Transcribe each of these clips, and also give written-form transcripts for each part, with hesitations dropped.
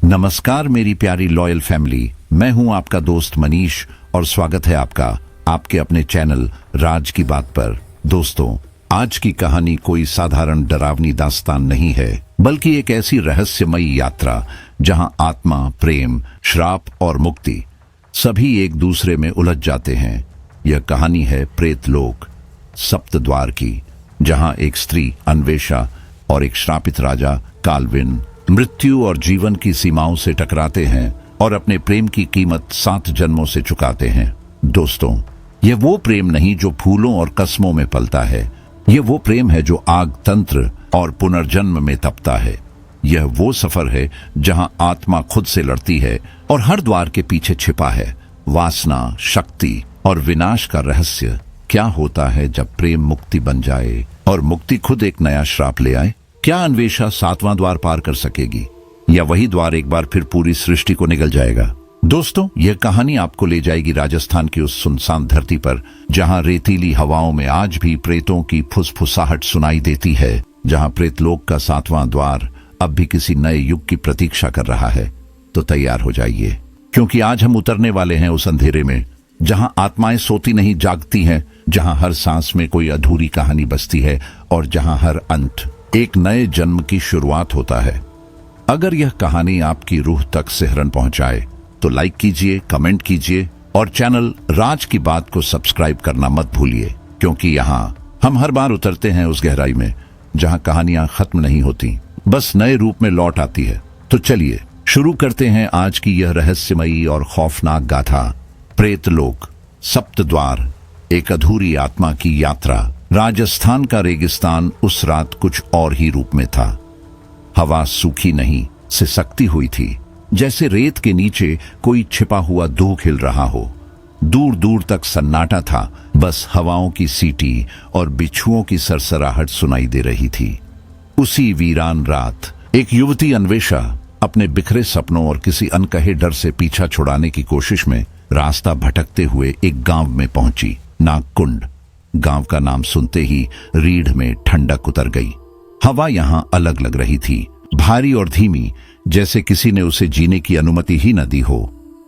नमस्कार मेरी प्यारी लॉयल फैमिली, मैं हूं आपका दोस्त मनीष और स्वागत है आपका आपके अपने चैनल राज की बात पर। दोस्तों, आज की कहानी कोई साधारण डरावनी दास्तान नहीं है, बल्कि एक ऐसी रहस्यमयी यात्रा जहां आत्मा, प्रेम, श्राप और मुक्ति सभी एक दूसरे में उलझ जाते हैं। यह कहानी है प्रेतलोक सप्तद्वार की, जहां एक स्त्री अन्वेषा और एक श्रापित राजा काल्विन मृत्यु और जीवन की सीमाओं से टकराते हैं और अपने प्रेम की कीमत 7 जन्मों से चुकाते हैं। दोस्तों, यह वो प्रेम नहीं जो फूलों और कस्मों में पलता है। यह वो प्रेम है जो आग, तंत्र और पुनर्जन्म में तपता है। यह वो सफर है जहां आत्मा खुद से लड़ती है और हर द्वार के पीछे छिपा है वासना, शक्ति और विनाश का रहस्य। क्या होता है जब प्रेम मुक्ति बन जाए और मुक्ति खुद एक नया श्राप ले आए? क्या अन्वेषा 7वां द्वार पार कर सकेगी, या वही द्वार एक बार फिर पूरी सृष्टि को निगल जाएगा? दोस्तों, यह कहानी आपको ले जाएगी राजस्थान की उस सुनसान धरती पर जहां रेतीली हवाओं में आज भी प्रेतों की फुसफुसाहट सुनाई देती है, जहां प्रेतलोक का 7वां द्वार अब भी किसी नए युग की प्रतीक्षा कर रहा है। तो तैयार हो जाइए, क्योंकि आज हम उतरने वाले हैं उस अंधेरे में जहां आत्माएं सोती नहीं जागती हैं, जहां हर सांस में कोई अधूरी कहानी बसती है और जहां हर अंत एक नए जन्म की शुरुआत होता है। अगर यह कहानी आपकी रूह तक सिहरन पहुंचाए तो लाइक कीजिए, कमेंट कीजिए और चैनल राज की बात को सब्सक्राइब करना मत भूलिए, क्योंकि यहाँ हम हर बार उतरते हैं उस गहराई में जहां कहानियां खत्म नहीं होती, बस नए रूप में लौट आती है। तो चलिए शुरू करते हैं आज की यह रहस्यमयी और खौफनाक गाथा, प्रेतलोक सप्तद्वार, एक अधूरी आत्मा की यात्रा। राजस्थान का रेगिस्तान उस रात कुछ और ही रूप में था। हवा सूखी नहीं, सिसकती हुई थी, जैसे रेत के नीचे कोई छिपा हुआ दूह खिल रहा हो। दूर दूर तक सन्नाटा था, बस हवाओं की सीटी और बिच्छुओं की सरसराहट सुनाई दे रही थी। उसी वीरान रात एक युवती अन्वेषा अपने बिखरे सपनों और किसी अनकहे डर से पीछा छुड़ाने की कोशिश में रास्ता भटकते हुए एक गांव में पहुंची, नागकुंड। गांव का नाम सुनते ही रीढ़ में ठंडक उतर गई। हवा यहां अलग लग रही थी, भारी और धीमी, जैसे किसी ने उसे जीने की अनुमति ही न दी हो।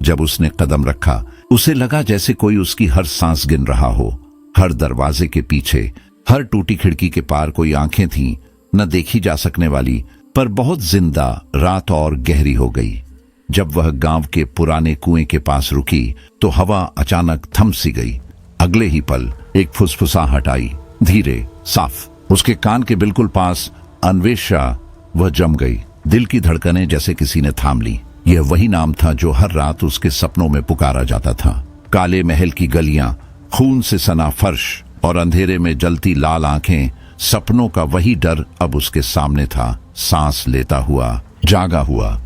जब उसने कदम रखा, उसे लगा जैसे कोई उसकी हर सांस गिन रहा हो। हर दरवाजे के पीछे, हर टूटी खिड़की के पार कोई आंखें थीं, न देखी जा सकने वाली, पर बहुत जिंदा। रात और गहरी हो गई। जब वह गांव के पुराने कुएं के पास रुकी तो हवा अचानक थम सी गई। अगले ही पल एक फुसफुसाहट आई, धीरे, साफ। उसके कान के बिल्कुल पास। अन्वेषा वह जम गई। दिल की धड़कनें जैसे किसी ने थाम ली। यह वही नाम था जो हर रात उसके सपनों में पुकारा जाता था। काले महल की गलियां, खून से सना फर्श और अंधेरे में जलती लाल आंखें, सपनों का वही डर अब उसके सामने था, सांस लेता हुआ, जागा हुआ।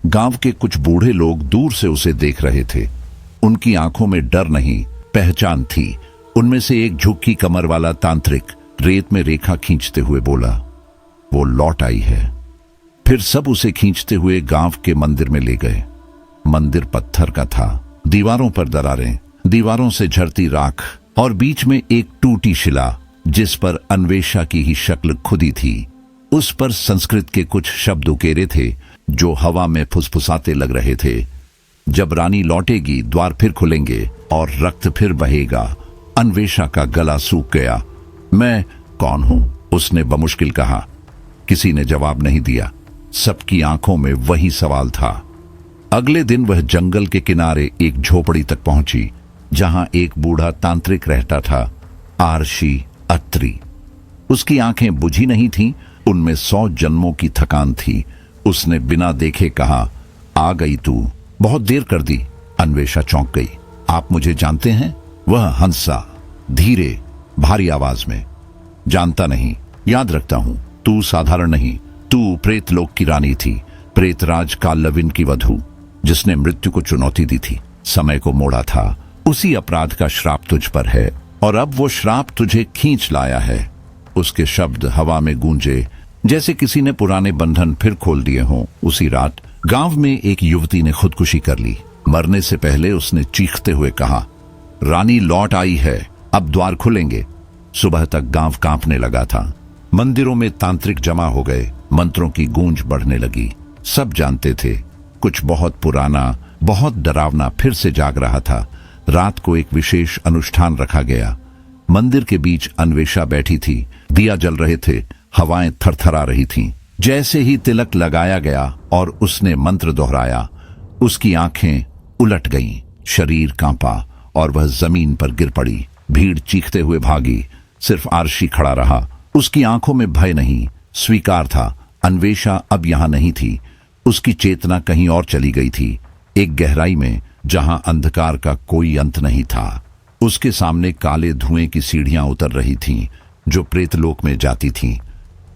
गांव के कुछ बूढ़े लोग दूर से उसे देख रहे थे। उनकी आंखों में डर नहीं, पहचान थी। उनमें से एक झुकी कमर वाला तांत्रिक रेत में रेखा खींचते हुए बोला, वो लौट आई है। फिर सब उसे खींचते हुए गांव के मंदिर में ले गए। मंदिर पत्थर का था, दीवारों पर दरारें, दीवारों से झरती राख और बीच में एक टूटी शिला जिस पर अन्वेषा की ही शक्ल खुदी थी। उस पर संस्कृत के कुछ शब्द उकेरे थे जो हवा में फुसफुसाते लग रहे थे। जब रानी लौटेगी, द्वार फिर खुलेंगे और रक्त फिर बहेगा। अन्वेषा का गला सूख गया। मैं कौन हूं? उसने बमुश्किल कहा। किसी ने जवाब नहीं दिया। सबकी आंखों में वही सवाल था। अगले दिन वह जंगल के किनारे एक झोपड़ी तक पहुंची जहां एक बूढ़ा तांत्रिक रहता था, आरशी अत्री। उसकी आंखें बुझी नहीं थीं, उनमें 100 जन्मों की थकान थी। उसने बिना देखे कहा, आ गई तू, बहुत देर कर दी। अन्वेषा चौंक गई। आप मुझे जानते हैं? वह हंसा, धीरे, भारी आवाज में। जानता नहीं, याद रखता हूं। तू साधारण नहीं, तू प्रेतलोक की रानी थी, प्रेतराज काल्विन की वधू, जिसने मृत्यु को चुनौती दी थी, समय को मोड़ा था। उसी अपराध का श्राप तुझ पर है और अब वो श्राप तुझे खींच लाया है। उसके शब्द हवा में गूंजे जैसे किसी ने पुराने बंधन फिर खोल दिए हों। उसी रात गांव में एक युवती ने खुदकुशी कर ली। मरने से पहले उसने चीखते हुए कहा, रानी लौट आई है, अब द्वार खुलेंगे। सुबह तक गांव कांपने लगा था। मंदिरों में तांत्रिक जमा हो गए, मंत्रों की गूंज बढ़ने लगी। सब जानते थे कुछ बहुत पुराना, बहुत डरावना फिर से जाग रहा था। रात को एक विशेष अनुष्ठान रखा गया। मंदिर के बीच अन्वेषा बैठी थी, दिया जल रहे थे, हवाएं थरथरा रही थीं। जैसे ही तिलक लगाया गया और उसने मंत्र दोहराया, उसकी आंखें उलट गईं, शरीर कांपा और वह जमीन पर गिर पड़ी। भीड़ चीखते हुए भागी, सिर्फ आरशी खड़ा रहा। उसकी आंखों में भय नहीं, स्वीकार था। अन्वेषा अब यहां नहीं थी, उसकी चेतना कहीं और चली गई थी, एक गहराई में जहां अंधकार का कोई अंत नहीं था। उसके सामने काले धुएं की सीढ़ियां उतर रही थीं, जो प्रेतलोक में जाती थीं।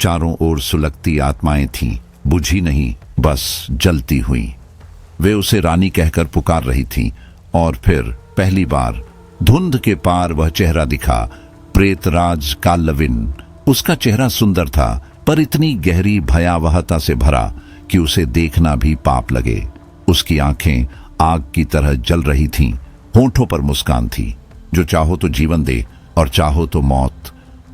चारों ओर सुलगती आत्माएं थीं, बुझी नहीं, बस जलती हुई। वे उसे रानी कहकर पुकार रही थीं, और फिर पहली बार धुंध के पार वह चेहरा दिखा, प्रेतराज कालविन। उसका चेहरा सुंदर था, पर इतनी गहरी भयावहता से भरा कि उसे देखना भी पाप लगे। उसकी आंखें आग की तरह जल रही थीं, होठों पर मुस्कान थी, जो चाहो तो जीवन दे और चाहो तो मौत।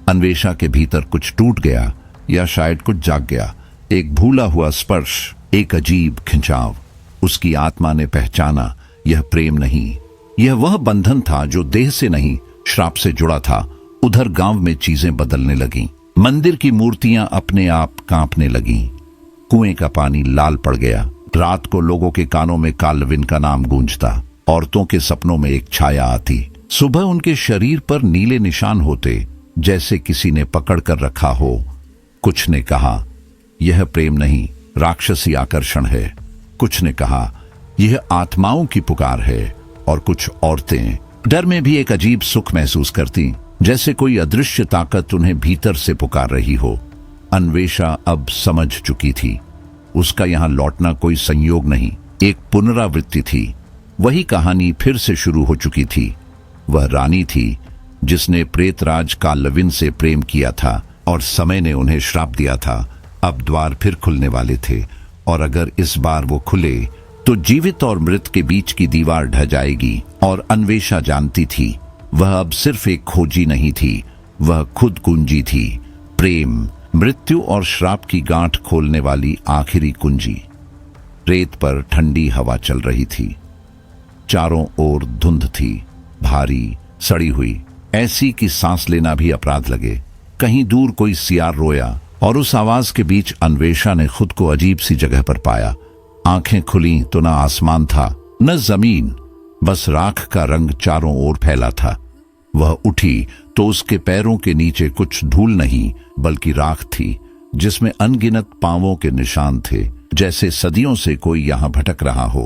अन्वेषा के भीतर कुछ टूट गया, या शायद कुछ जाग गया। एक भूला हुआ स्पर्श, एक अजीब खिंचाव। उसकी आत्मा ने पहचाना, यह प्रेम नहीं, यह वह बंधन था जो देह से नहीं, श्राप से जुड़ा था। उधर गांव में चीजें बदलने लगीं। मंदिर की मूर्तियां अपने आप कांपने लगीं। कुएं का पानी लाल पड़ गया। रात को लोगों के कानों में कालविन का नाम गूंजता, औरतों के सपनों में एक छाया आती। सुबह उनके शरीर पर नीले निशान होते, जैसे किसी ने पकड़ कर रखा हो। कुछ ने कहा, यह प्रेम नहीं, राक्षसी आकर्षण है। कुछ ने कहा, यह आत्माओं की पुकार है। और कुछ औरतें डर में भी एक अजीब सुख महसूस करती, जैसे कोई अदृश्य ताकत उन्हें भीतर से पुकार रही हो। अन्वेषा अब समझ चुकी थी, उसका यहां लौटना कोई संयोग नहीं, एक पुनरावृत्ति थी। वही कहानी फिर से शुरू हो चुकी थी। वह रानी थी जिसने प्रेतराज कालविन से प्रेम किया था, और समय ने उन्हें श्राप दिया था। अब द्वार फिर खुलने वाले थे, और अगर इस बार वो खुले तो जीवित और मृत के बीच की दीवार ढह जाएगी। और अन्वेषा जानती थी, वह अब सिर्फ एक खोजी नहीं थी, वह खुद कुंजी थी। प्रेम, मृत्यु और श्राप की गांठ खोलने वाली आखिरी कुंजी। रेत पर ठंडी हवा चल रही थी। चारों ओर धुंध थी, भारी, सड़ी हुई, ऐसी कि सांस लेना भी अपराध लगे। कहीं दूर कोई सियार रोया, और उस आवाज के बीच अन्वेषा ने खुद को अजीब सी जगह पर पाया। आंखें खुली तो न आसमान था, न जमीन, बस राख का रंग चारों ओर फैला था। वह उठी तो उसके पैरों के नीचे कुछ धूल नहीं, बल्कि राख थी, जिसमें अनगिनत पांवों के निशान थे, जैसे सदियों से कोई यहां भटक रहा हो।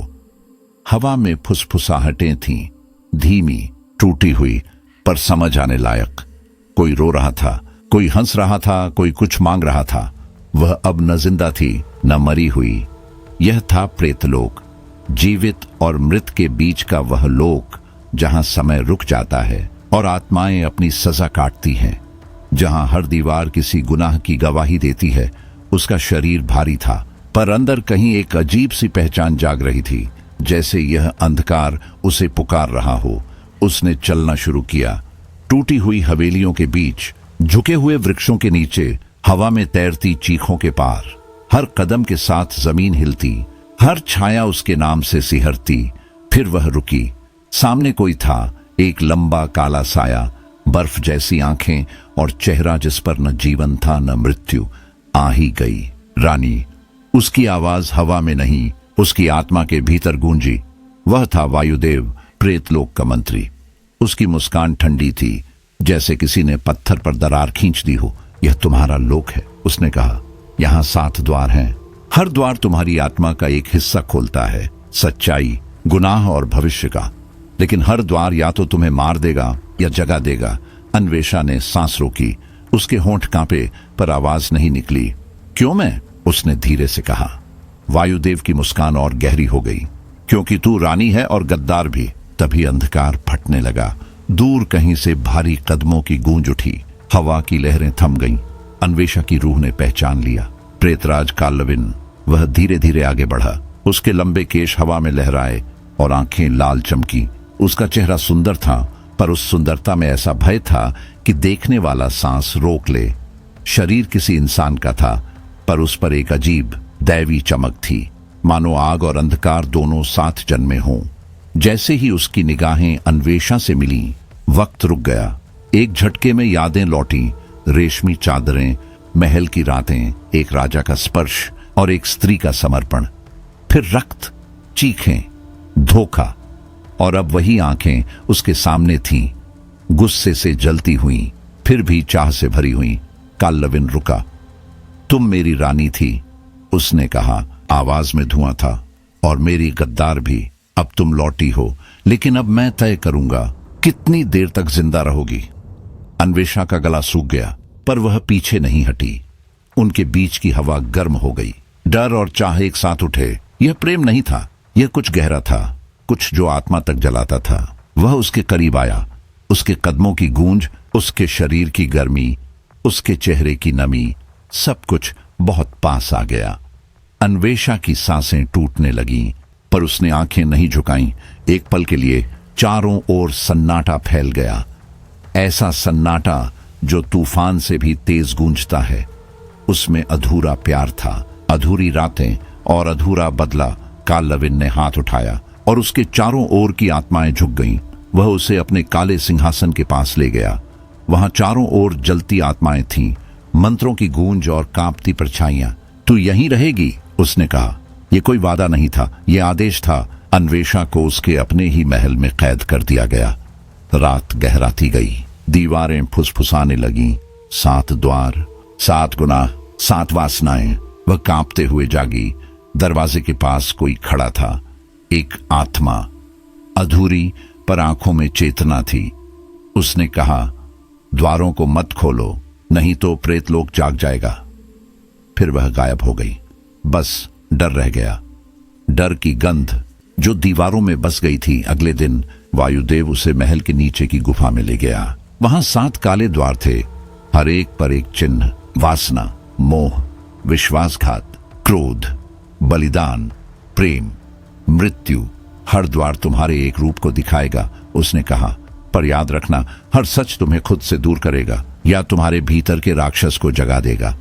हवा में फुसफुसाहटें थीं, धीमी, टूटी हुई, पर समझ आने लायक। कोई रो रहा था, कोई हंस रहा था, कोई कुछ मांग रहा था। वह अब न जिंदा थी, न मरी हुई। यह था प्रेतलोक, जीवित और मृत के बीच का वह लोक जहां समय रुक जाता है और आत्माएं अपनी सजा काटती हैं, जहां हर दीवार किसी गुनाह की गवाही देती है। उसका शरीर भारी था, पर अंदर कहीं एक अजीब सी पहचान जाग रही थी, जैसे यह अंधकार उसे पुकार रहा हो। उसने चलना शुरू किया, टूटी हुई हवेलियों के बीच, झुके हुए वृक्षों के नीचे, हवा में तैरती चीखों के पार। हर कदम के साथ जमीन हिलती, हर छाया उसके नाम से सिहरती। फिर वह रुकी। सामने कोई था, एक लंबा काला साया, बर्फ जैसी आंखें और चेहरा जिस पर न जीवन था न मृत्यु। आ ही गई रानी। उसकी आवाज हवा में नहीं, उसकी आत्मा के भीतर गूंजी। वह था वायुदेव, प्रेतलोक का मंत्री। उसकी मुस्कान ठंडी थी, जैसे किसी ने पत्थर पर दरार खींच दी हो। यह तुम्हारा लोक है, उसने कहा। यहाँ 7 द्वार हैं। हर द्वार तुम्हारी आत्मा का एक हिस्सा खोलता है, सच्चाई, गुनाह और भविष्य का। लेकिन हर द्वार या तो तुम्हें मार देगा या जगा देगा। अन्वेषा ने सांस रोकी, उसके होंठ कांपे, पर आवाज नहीं निकली। क्यों मैं? उसने धीरे से कहा। वायुदेव की मुस्कान और गहरी हो गई। क्योंकि तू रानी है और गद्दार भी। तभी अंधकार फटने लगा। दूर कहीं से भारी कदमों की गूंज उठी। हवा की लहरें थम गईं। अन्वेषा की रूह ने पहचान लिया, प्रेतराज कालविन। वह धीरे धीरे आगे बढ़ा। उसके लंबे केश हवा में लहराए और आंखें लाल चमकी। उसका चेहरा सुंदर था, पर उस सुंदरता में ऐसा भय था कि देखने वाला सांस रोक ले। शरीर किसी इंसान का था, पर उस पर एक अजीब दैवी चमक थी। मानो आग और अंधकार दोनों साथ जन्मे हों। जैसे ही उसकी निगाहें अन्वेषा से मिली, वक्त रुक गया। एक झटके में यादें लौटी, रेशमी चादरें, महल की रातें, एक राजा का स्पर्श और एक स्त्री का समर्पण। फिर रक्त, चीखें, धोखा, और अब वही आंखें उसके सामने थीं, गुस्से से जलती हुई, फिर भी चाह से भरी हुई। काल्लविन रुका। तुम मेरी रानी थी, उसने कहा, आवाज में धुआं था, और मेरी गद्दार भी। अब तुम लौटी हो, लेकिन अब मैं तय करूंगा कितनी देर तक जिंदा रहोगी। अन्वेषा का गला सूख गया, पर वह पीछे नहीं हटी। उनके बीच की हवा गर्म हो गई। डर और चाह एक साथ उठे। यह प्रेम नहीं था, यह कुछ गहरा था, कुछ जो आत्मा तक जलाता था। वह उसके करीब आया, उसके कदमों की गूंज, उसके शरीर की गर्मी, उसके चेहरे की नमी, सब कुछ बहुत पास आ गया। अन्वेषा की सांसें टूटने लगीं, पर उसने आंखें नहीं झुकाईं। एक पल के लिए चारों ओर सन्नाटा फैल गया, ऐसा सन्नाटा जो तूफान से भी तेज गूंजता है। उसमें अधूरा प्यार था, अधूरी रातें और अधूरा बदला। काल्लविन ने हाथ उठाया और उसके चारों ओर की आत्माएं झुक गईं। वह उसे अपने काले सिंहासन के पास ले गया। वहां चारों ओर जलती आत्माएं थीं, मंत्रों की गूंज और कांपती परछाइयां। तू यहीं रहेगी, उसने कहा। यह कोई वादा नहीं था, यह आदेश था। अन्वेषा को उसके अपने ही महल में कैद कर दिया गया। रात गहराती गई, दीवारें फुसफुसाने लगीं। 7 द्वार, 7 गुनाह, 7 वासनाएं। वह कांपते हुए जागी। दरवाजे के पास कोई खड़ा था, एक आत्मा, अधूरी पर आंखों में चेतना थी। उसने कहा, द्वारों को मत खोलो, नहीं तो प्रेतलोक जाग जाएगा। फिर वह गायब हो गई। बस डर रह गया, डर की गंध जो दीवारों में बस गई थी। अगले दिन वायुदेव उसे महल के नीचे की गुफा में ले गया। वहां 7 काले द्वार थे, हर एक पर एक चिन्ह। वासना, मोह, विश्वासघात, क्रोध, बलिदान, प्रेम, मृत्यु। हर द्वार तुम्हारे एक रूप को दिखाएगा, उसने कहा। पर याद रखना, हर सच तुम्हें खुद से दूर करेगा या तुम्हारे भीतर के राक्षस को जगा देगा।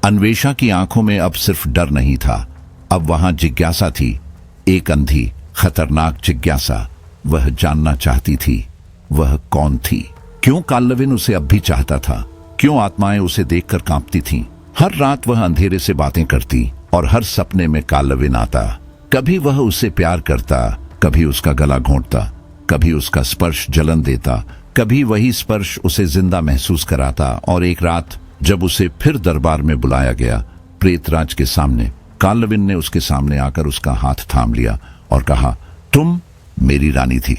अन्वेषा की आंखों में अब सिर्फ डर नहीं था, अब वहां जिज्ञासा थी, एक अंधी, खतरनाक जिज्ञासा। वह जानना चाहती थी, वह कौन थी? क्यों काल्लविन उसे अब भी चाहता था? क्यों आत्माएं उसे देखकर कांपती थीं? हर रात वह अंधेरे से बातें करती और हर सपने में काल्लविन आता। कभी वह उससे प्यार करता, कभी उसका गला घोंटता, कभी उसका स्पर्श जलन देता, कभी वही स्पर्श उसे जिंदा महसूस कराता। और एक रात जब उसे फिर दरबार में बुलाया गया, प्रेतराज के सामने, काल्लविन ने उसके सामने आकर उसका हाथ थाम लिया और कहा, तुम मेरी रानी थी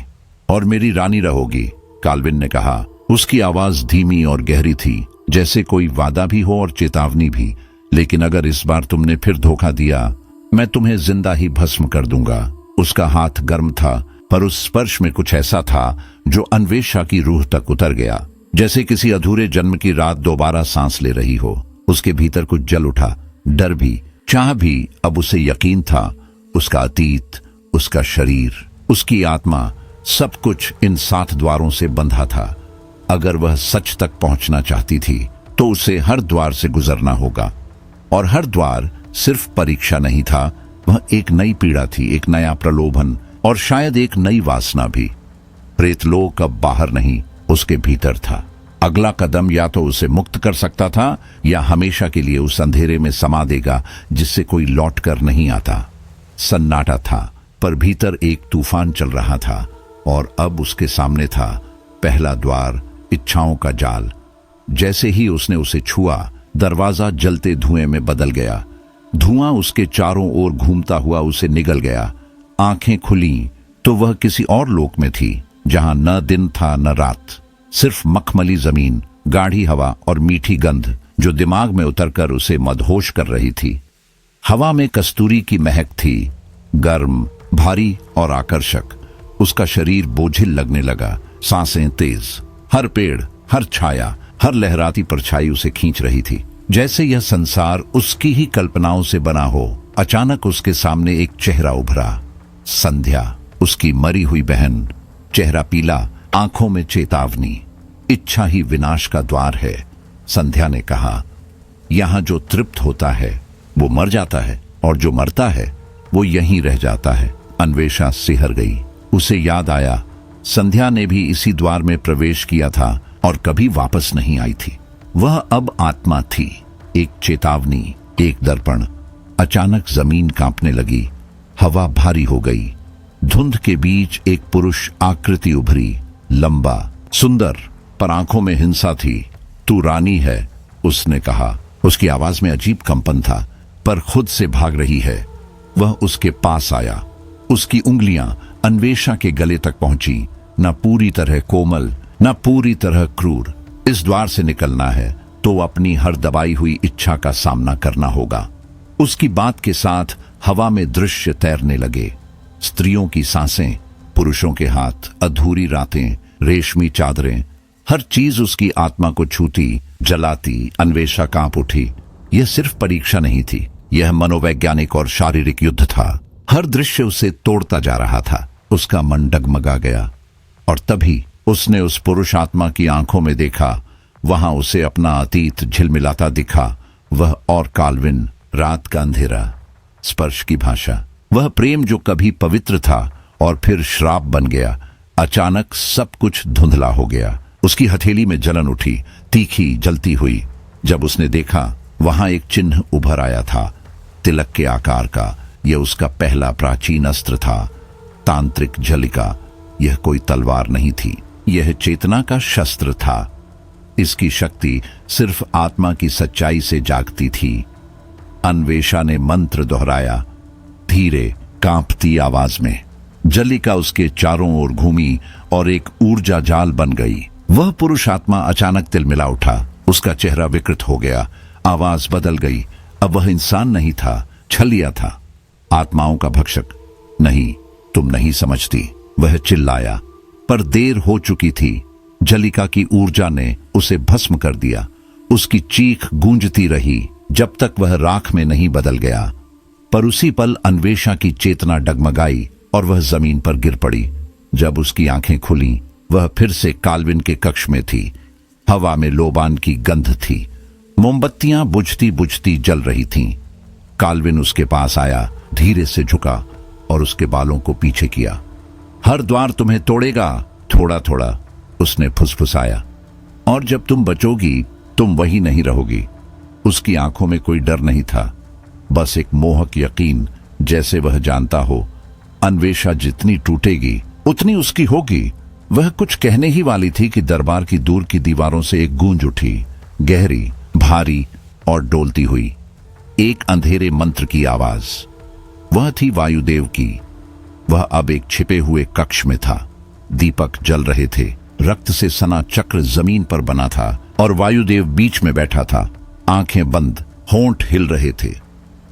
और मेरी रानी रहोगी। काल्लविन ने कहा। उसकी आवाज धीमी और गहरी थी, जैसे कोई वादा भी हो और चेतावनी भी। लेकिन अगर इस बार तुमने फिर धोखा दिया, मैं तुम्हें जिंदा ही भस्म कर दूंगा। उसका हाथ गर्म था, पर उस स्पर्श में कुछ ऐसा था जो अन्वेषा की रूह तक उतर गया, जैसे किसी अधूरे जन्म की रात दोबारा सांस ले रही हो। उसके भीतर कुछ जल उठा, डर भी, चाह भी। अब उसे यकीन था, उसका अतीत, उसका शरीर, उसकी आत्मा, सब कुछ इन 7 द्वारों से बंधा था। अगर वह सच तक पहुंचना चाहती थी तो उसे हर द्वार से गुजरना होगा। और हर द्वार सिर्फ परीक्षा नहीं था, वह एक नई पीड़ा थी, एक नया प्रलोभन और शायद एक नई वासना भी। प्रेतलोक अब बाहर नहीं, उसके भीतर था। अगला कदम या तो उसे मुक्त कर सकता था या हमेशा के लिए उस अंधेरे में समा देगा जिससे कोई लौट कर नहीं आता। सन्नाटा था, पर भीतर एक तूफान चल रहा था। और अब उसके सामने था पहला द्वार, इच्छाओं का जाल। जैसे ही उसने उसे छुआ, दरवाजा जलते धुएं में बदल गया। धुआं उसके चारों ओर घूमता हुआ उसे निगल गया। आंखें खुली तो वह किसी और लोक में थी, जहां न दिन था न रात, सिर्फ मखमली जमीन, गाढ़ी हवा और मीठी गंध जो दिमाग में उतरकर उसे मदहोश कर रही थी। हवा में कस्तूरी की महक थी, गर्म, भारी और आकर्षक। उसका शरीर बोझिल लगने लगा, सांसें तेज। हर पेड़, हर छाया, हर लहराती परछाई उसे खींच रही थी, जैसे यह संसार उसकी ही कल्पनाओं से बना हो। अचानक उसके सामने एक चेहरा उभरा, संध्या, उसकी मरी हुई बहन। चेहरा पीला, आंखों में चेतावनी। इच्छा ही विनाश का द्वार है, संध्या ने कहा। यहां जो तृप्त होता है वो मर जाता है, और जो मरता है वो यहीं रह जाता है। अन्वेषा सिहर गई। उसे याद आया संध्या ने भी इसी द्वार में प्रवेश किया था और कभी वापस नहीं आई थी। वह अब आत्मा थी, एक चेतावनी, एक दर्पण। अचानक जमीन कांपने लगी, हवा भारी हो गई। धुंध के बीच एक पुरुष आकृति उभरी, लंबा, सुंदर, पर आंखों में हिंसा थी। तू रानी है, उसने कहा। उसकी आवाज में अजीब कंपन था, पर खुद से भाग रही है। वह उसके पास आया। उसकी उंगलियां अन्वेषा के गले तक पहुंची, न पूरी तरह कोमल, न पूरी तरह क्रूर। इस द्वार से निकलना है तो अपनी हर दबाई हुई इच्छा का सामना करना होगा। उसकी बात के साथ हवा में दृश्य तैरने लगे। स्त्रियों की सांसें, पुरुषों के हाथ, अधूरी रातें, रेशमी चादरें, हर चीज उसकी आत्मा को छूती, जलाती। अन्वेषा कांप उठी। यह सिर्फ परीक्षा नहीं थी, यह मनोवैज्ञानिक और शारीरिक युद्ध था। हर दृश्य उसे तोड़ता जा रहा था। उसका मन डगमगा गया और तभी उसने उस पुरुष आत्मा की आंखों में देखा। वहां उसे अपना अतीत झिलमिलाता दिखा। वह और काल्विन, रात का अंधेरा, स्पर्श की भाषा, वह प्रेम जो कभी पवित्र था और फिर श्राप बन गया। अचानक सब कुछ धुंधला हो गया। उसकी हथेली में जलन उठी, तीखी, जलती हुई। जब उसने देखा, वहां एक चिन्ह उभर आया था, तिलक के आकार का। यह उसका पहला प्राचीन अस्त्र था, तांत्रिक झलिका। यह कोई तलवार नहीं थी, यह चेतना का शस्त्र था। इसकी शक्ति सिर्फ आत्मा की सच्चाई से जागती थी। अन्वेषा ने मंत्र दोहराया, धीरे, कांपती आवाज में। जलिका उसके चारों ओर घूमी और एक ऊर्जा जाल बन गई। वह पुरुष आत्मा अचानक तिलमिला उठा। उसका चेहरा विकृत हो गया, आवाज बदल गई। अब वह इंसान नहीं था, छलिया था, आत्माओं का भक्षक। नहीं, तुम नहीं समझती, वह चिल्लाया। पर देर हो चुकी थी। जलिका की ऊर्जा ने उसे भस्म कर दिया। उसकी चीख गूंजती रही जब तक वह राख में नहीं बदल गया। पर उसी पल अन्वेषा की चेतना डगमगाई और वह जमीन पर गिर पड़ी। जब उसकी आंखें खुली, वह फिर से काल्विन के कक्ष में थी। हवा में लोबान की गंध थी। मोमबत्तियां बुझती बुझती जल रही थीं। काल्विन उसके पास आया, धीरे से झुका और उसके बालों को पीछे किया। हर द्वार तुम्हें तोड़ेगा, थोड़ा थोड़ा, उसने फुसफुसाया। और जब तुम बचोगी, तुम वही नहीं रहोगी। उसकी आंखों में कोई डर नहीं था, बस एक मोहक यकीन, जैसे वह जानता हो अन्वेषा जितनी टूटेगी उतनी उसकी होगी। वह कुछ कहने ही वाली थी कि दरबार की दूर की दीवारों से एक गूंज उठी, गहरी, भारी और डोलती हुई। एक अंधेरे मंत्र की आवाज। वह थी वायुदेव की। वह अब एक छिपे हुए कक्ष में था। दीपक जल रहे थे, रक्त से सना चक्र जमीन पर बना था और वायुदेव बीच में बैठा था, आंखें बंद, होंठ हिल रहे थे।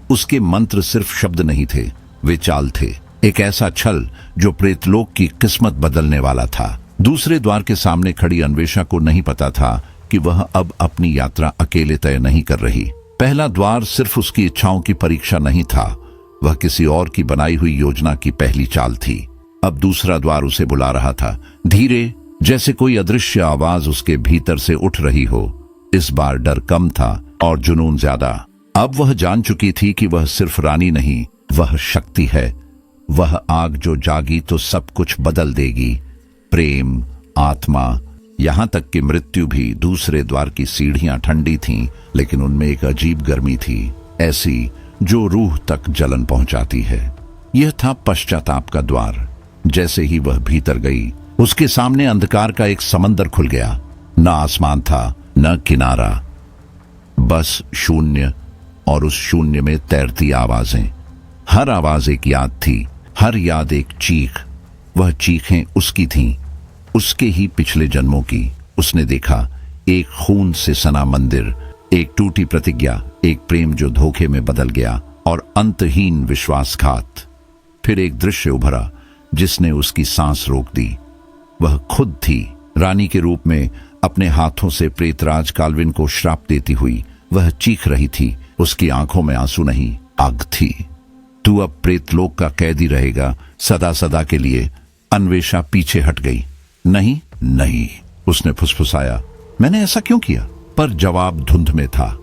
उसके मंत्र सिर्फ शब्द नहीं थे, वे चाल थे, एक ऐसा छल जो प्रेतलोक की किस्मत बदलने वाला था। दूसरे द्वार के सामने खड़ी अन्वेषा को नहीं पता था कि वह अब अपनी यात्रा अकेले तय नहीं कर रही। पहला द्वार सिर्फ उसकी इच्छाओं की परीक्षा नहीं था, वह किसी और की बनाई हुई योजना की पहली चाल थी। अब दूसरा द्वार उसे बुला रहा था, धीरे, जैसे कोई अदृश्य आवाज उसके भीतर से उठ रही हो। इस बार डर कम था और जुनून ज्यादा। अब वह जान चुकी थी कि वह सिर्फ रानी नहीं, वह शक्ति है। वह आग जो जागी तो सब कुछ बदल देगी। प्रेम, आत्मा, यहां तक कि मृत्यु भी। दूसरे द्वार की सीढ़ियां ठंडी थीं, लेकिन उनमें एक अजीब गर्मी थी, ऐसी जो रूह तक जलन पहुंचाती है। यह था पश्चाताप का द्वार। जैसे ही वह भीतर गई, उसके सामने अंधकार का एक समंदर खुल गया। न आसमान था, न किनारा, बस शून्य, और उस शून्य में तैरती आवाजें। हर आवाज एक याद थी, हर याद एक चीख। वह चीखें उसकी थीं, उसके ही पिछले जन्मों की। उसने देखा एक खून से सना मंदिर, एक टूटी प्रतिज्ञा, एक प्रेम जो धोखे में बदल गया, और अंतहीन विश्वासघात। फिर एक दृश्य उभरा जिसने उसकी सांस रोक दी। वह खुद थी, रानी के रूप में, अपने हाथों से प्रेतराज काल्विन को श्राप देती हुई। वह चीख रही थी, उसकी आंखों में आंसू नहीं, आग थी। तू अब प्रेतलोक का कैदी रहेगा, सदा सदा के लिए। अन्वेषा पीछे हट गई। नहीं नहीं, उसने फुसफुसाया, मैंने ऐसा क्यों किया? पर जवाब धुंध में था,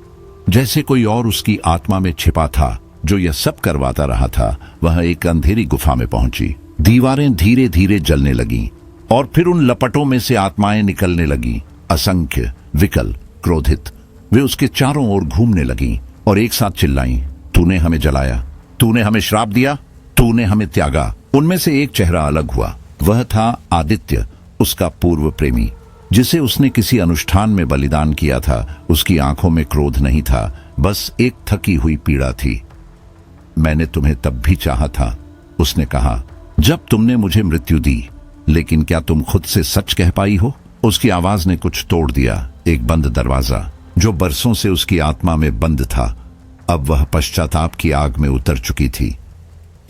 जैसे कोई और उसकी आत्मा में छिपा था। जो यह सब करवाता रहा था वह एक अंधेरी गुफा में पहुंची। दीवारें धीरे धीरे जलने लगीं और फिर उन लपटों में से आत्माएं निकलने लगीं। असंख्य, विकल, क्रोधित, वे उसके चारों ओर घूमने लगीं और एक साथ चिल्लाईं, तूने हमें जलाया, तूने हमें श्राप दिया, तूने हमें त्यागा। उनमें से एक चेहरा अलग हुआ। वह था आदित्य, उसका पूर्व प्रेमी, जिसे उसने किसी अनुष्ठान में बलिदान किया था। उसकी आंखों में क्रोध नहीं था, बस एक थकी हुई पीड़ा थी। मैंने तुम्हें तब भी चाहा था, उसने कहा, जब तुमने मुझे मृत्यु दी, लेकिन क्या तुम खुद से सच कह पाई हो? उसकी आवाज ने कुछ तोड़ दिया। एक बंद दरवाजा जो बरसों से उसकी आत्मा में बंद था, अब वह पश्चाताप की आग में उतर चुकी थी।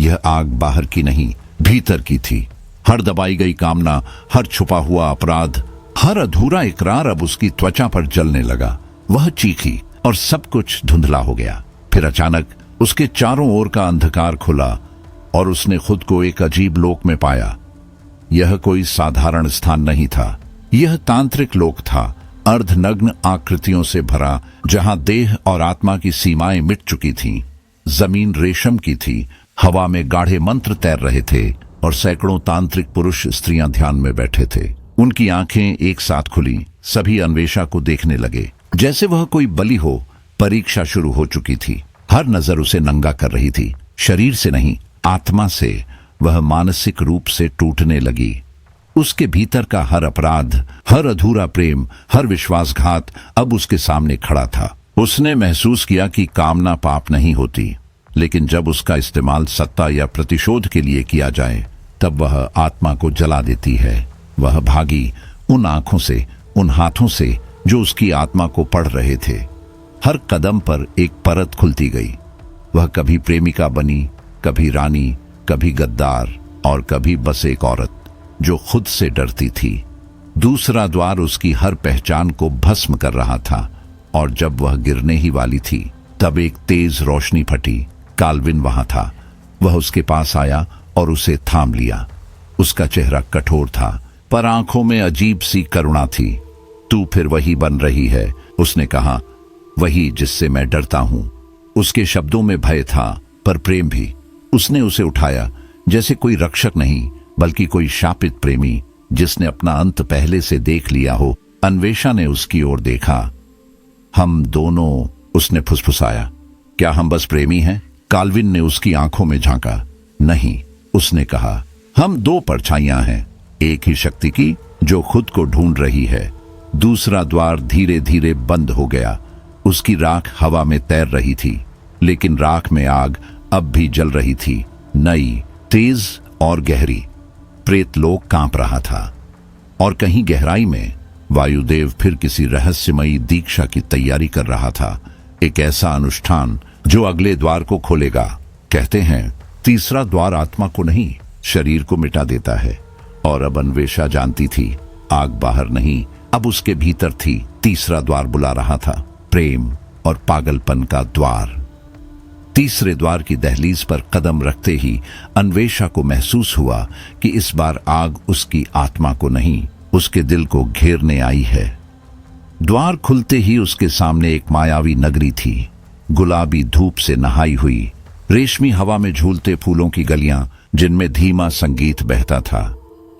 यह आग बाहर की नहीं, भीतर की थी। हर दबाई गई कामना, हर छुपा हुआ अपराध, हर अधूरा इकरार अब उसकी त्वचा पर जलने लगा। वह चीखी और सब कुछ धुंधला हो गया। फिर अचानक उसके चारों ओर का अंधकार खुला और उसने खुद को एक अजीब लोक में पाया। यह कोई साधारण स्थान नहीं था, यह तांत्रिक लोक था, अर्धनग्न आकृतियों से भरा, जहां देह और आत्मा की सीमाएं मिट चुकी थीं। जमीन रेशम की थी, हवा में गाढ़े मंत्र तैर रहे थे और सैकड़ों तांत्रिक पुरुष स्त्रियां ध्यान में बैठे थे। उनकी आंखें एक साथ खुली, सभी अन्वेषा को देखने लगे जैसे वह कोई बलि हो। परीक्षा शुरू हो चुकी थी। हर नजर उसे नंगा कर रही थी, शरीर से नहीं, आत्मा से। वह मानसिक रूप से टूटने लगी। उसके भीतर का हर अपराध, हर अधूरा प्रेम, हर विश्वासघात अब उसके सामने खड़ा था। उसने महसूस किया कि कामना पाप नहीं होती, लेकिन जब उसका इस्तेमाल सत्ता या प्रतिशोध के लिए किया जाए तब वह आत्मा को जला देती है। वह भागी उन आंखों से, उन हाथों से जो उसकी आत्मा को पढ़ रहे थे। हर कदम पर एक परत खुलती गई। वह कभी प्रेमिका बनी, कभी रानी, कभी गद्दार और कभी बस एक औरत जो खुद से डरती थी। दूसरा द्वार उसकी हर पहचान को भस्म कर रहा था और जब वह गिरने ही वाली थी तब एक तेज रोशनी फटी। काल्विन वहां था। वह उसके पास आया और उसे थाम लिया। उसका चेहरा कठोर था पर आंखों में अजीब सी करुणा थी। तू फिर वही बन रही है, उसने कहा, वही जिससे मैं डरता हूं। उसके शब्दों में भय था पर प्रेम भी। उसने उसे उठाया, जैसे कोई रक्षक नहीं बल्कि कोई शापित प्रेमी जिसने अपना अंत पहले से देख लिया हो। अन्वेषा ने उसकी ओर देखा। हम दोनों, उसने फुसफुसाया। क्या हम बस प्रेमी हैं? काल्विन ने उसकी आंखों में झांका। नहीं, उसने कहा, हम दो परछाइयां हैं, एक ही शक्ति की जो खुद को ढूंढ रही है। दूसरा द्वार धीरे धीरे बंद हो गया। उसकी राख हवा में तैर रही थी, लेकिन राख में आग अब भी जल रही थी, नई, तेज और गहरी। प्रेतलोक कांप रहा था और कहीं गहराई में वायुदेव फिर किसी रहस्यमयी दीक्षा की तैयारी कर रहा था। एक ऐसा अनुष्ठान जो अगले द्वार को खोलेगा। कहते हैं तीसरा द्वार आत्मा को नहीं, शरीर को मिटा देता है। और अब अन्वेषा जानती थी, आग बाहर नहीं, अब उसके भीतर थी। तीसरा द्वार बुला रहा था, प्रेम और पागलपन का द्वार। तीसरे द्वार की दहलीज पर कदम रखते ही अन्वेषा को महसूस हुआ कि इस बार आग उसकी आत्मा को नहीं, उसके दिल को घेरने आई है। द्वार खुलते ही उसके सामने एक मायावी नगरी थी, गुलाबी धूप से नहाई हुई, रेशमी हवा में झूलते फूलों की गलियां जिनमें धीमा संगीत बहता था।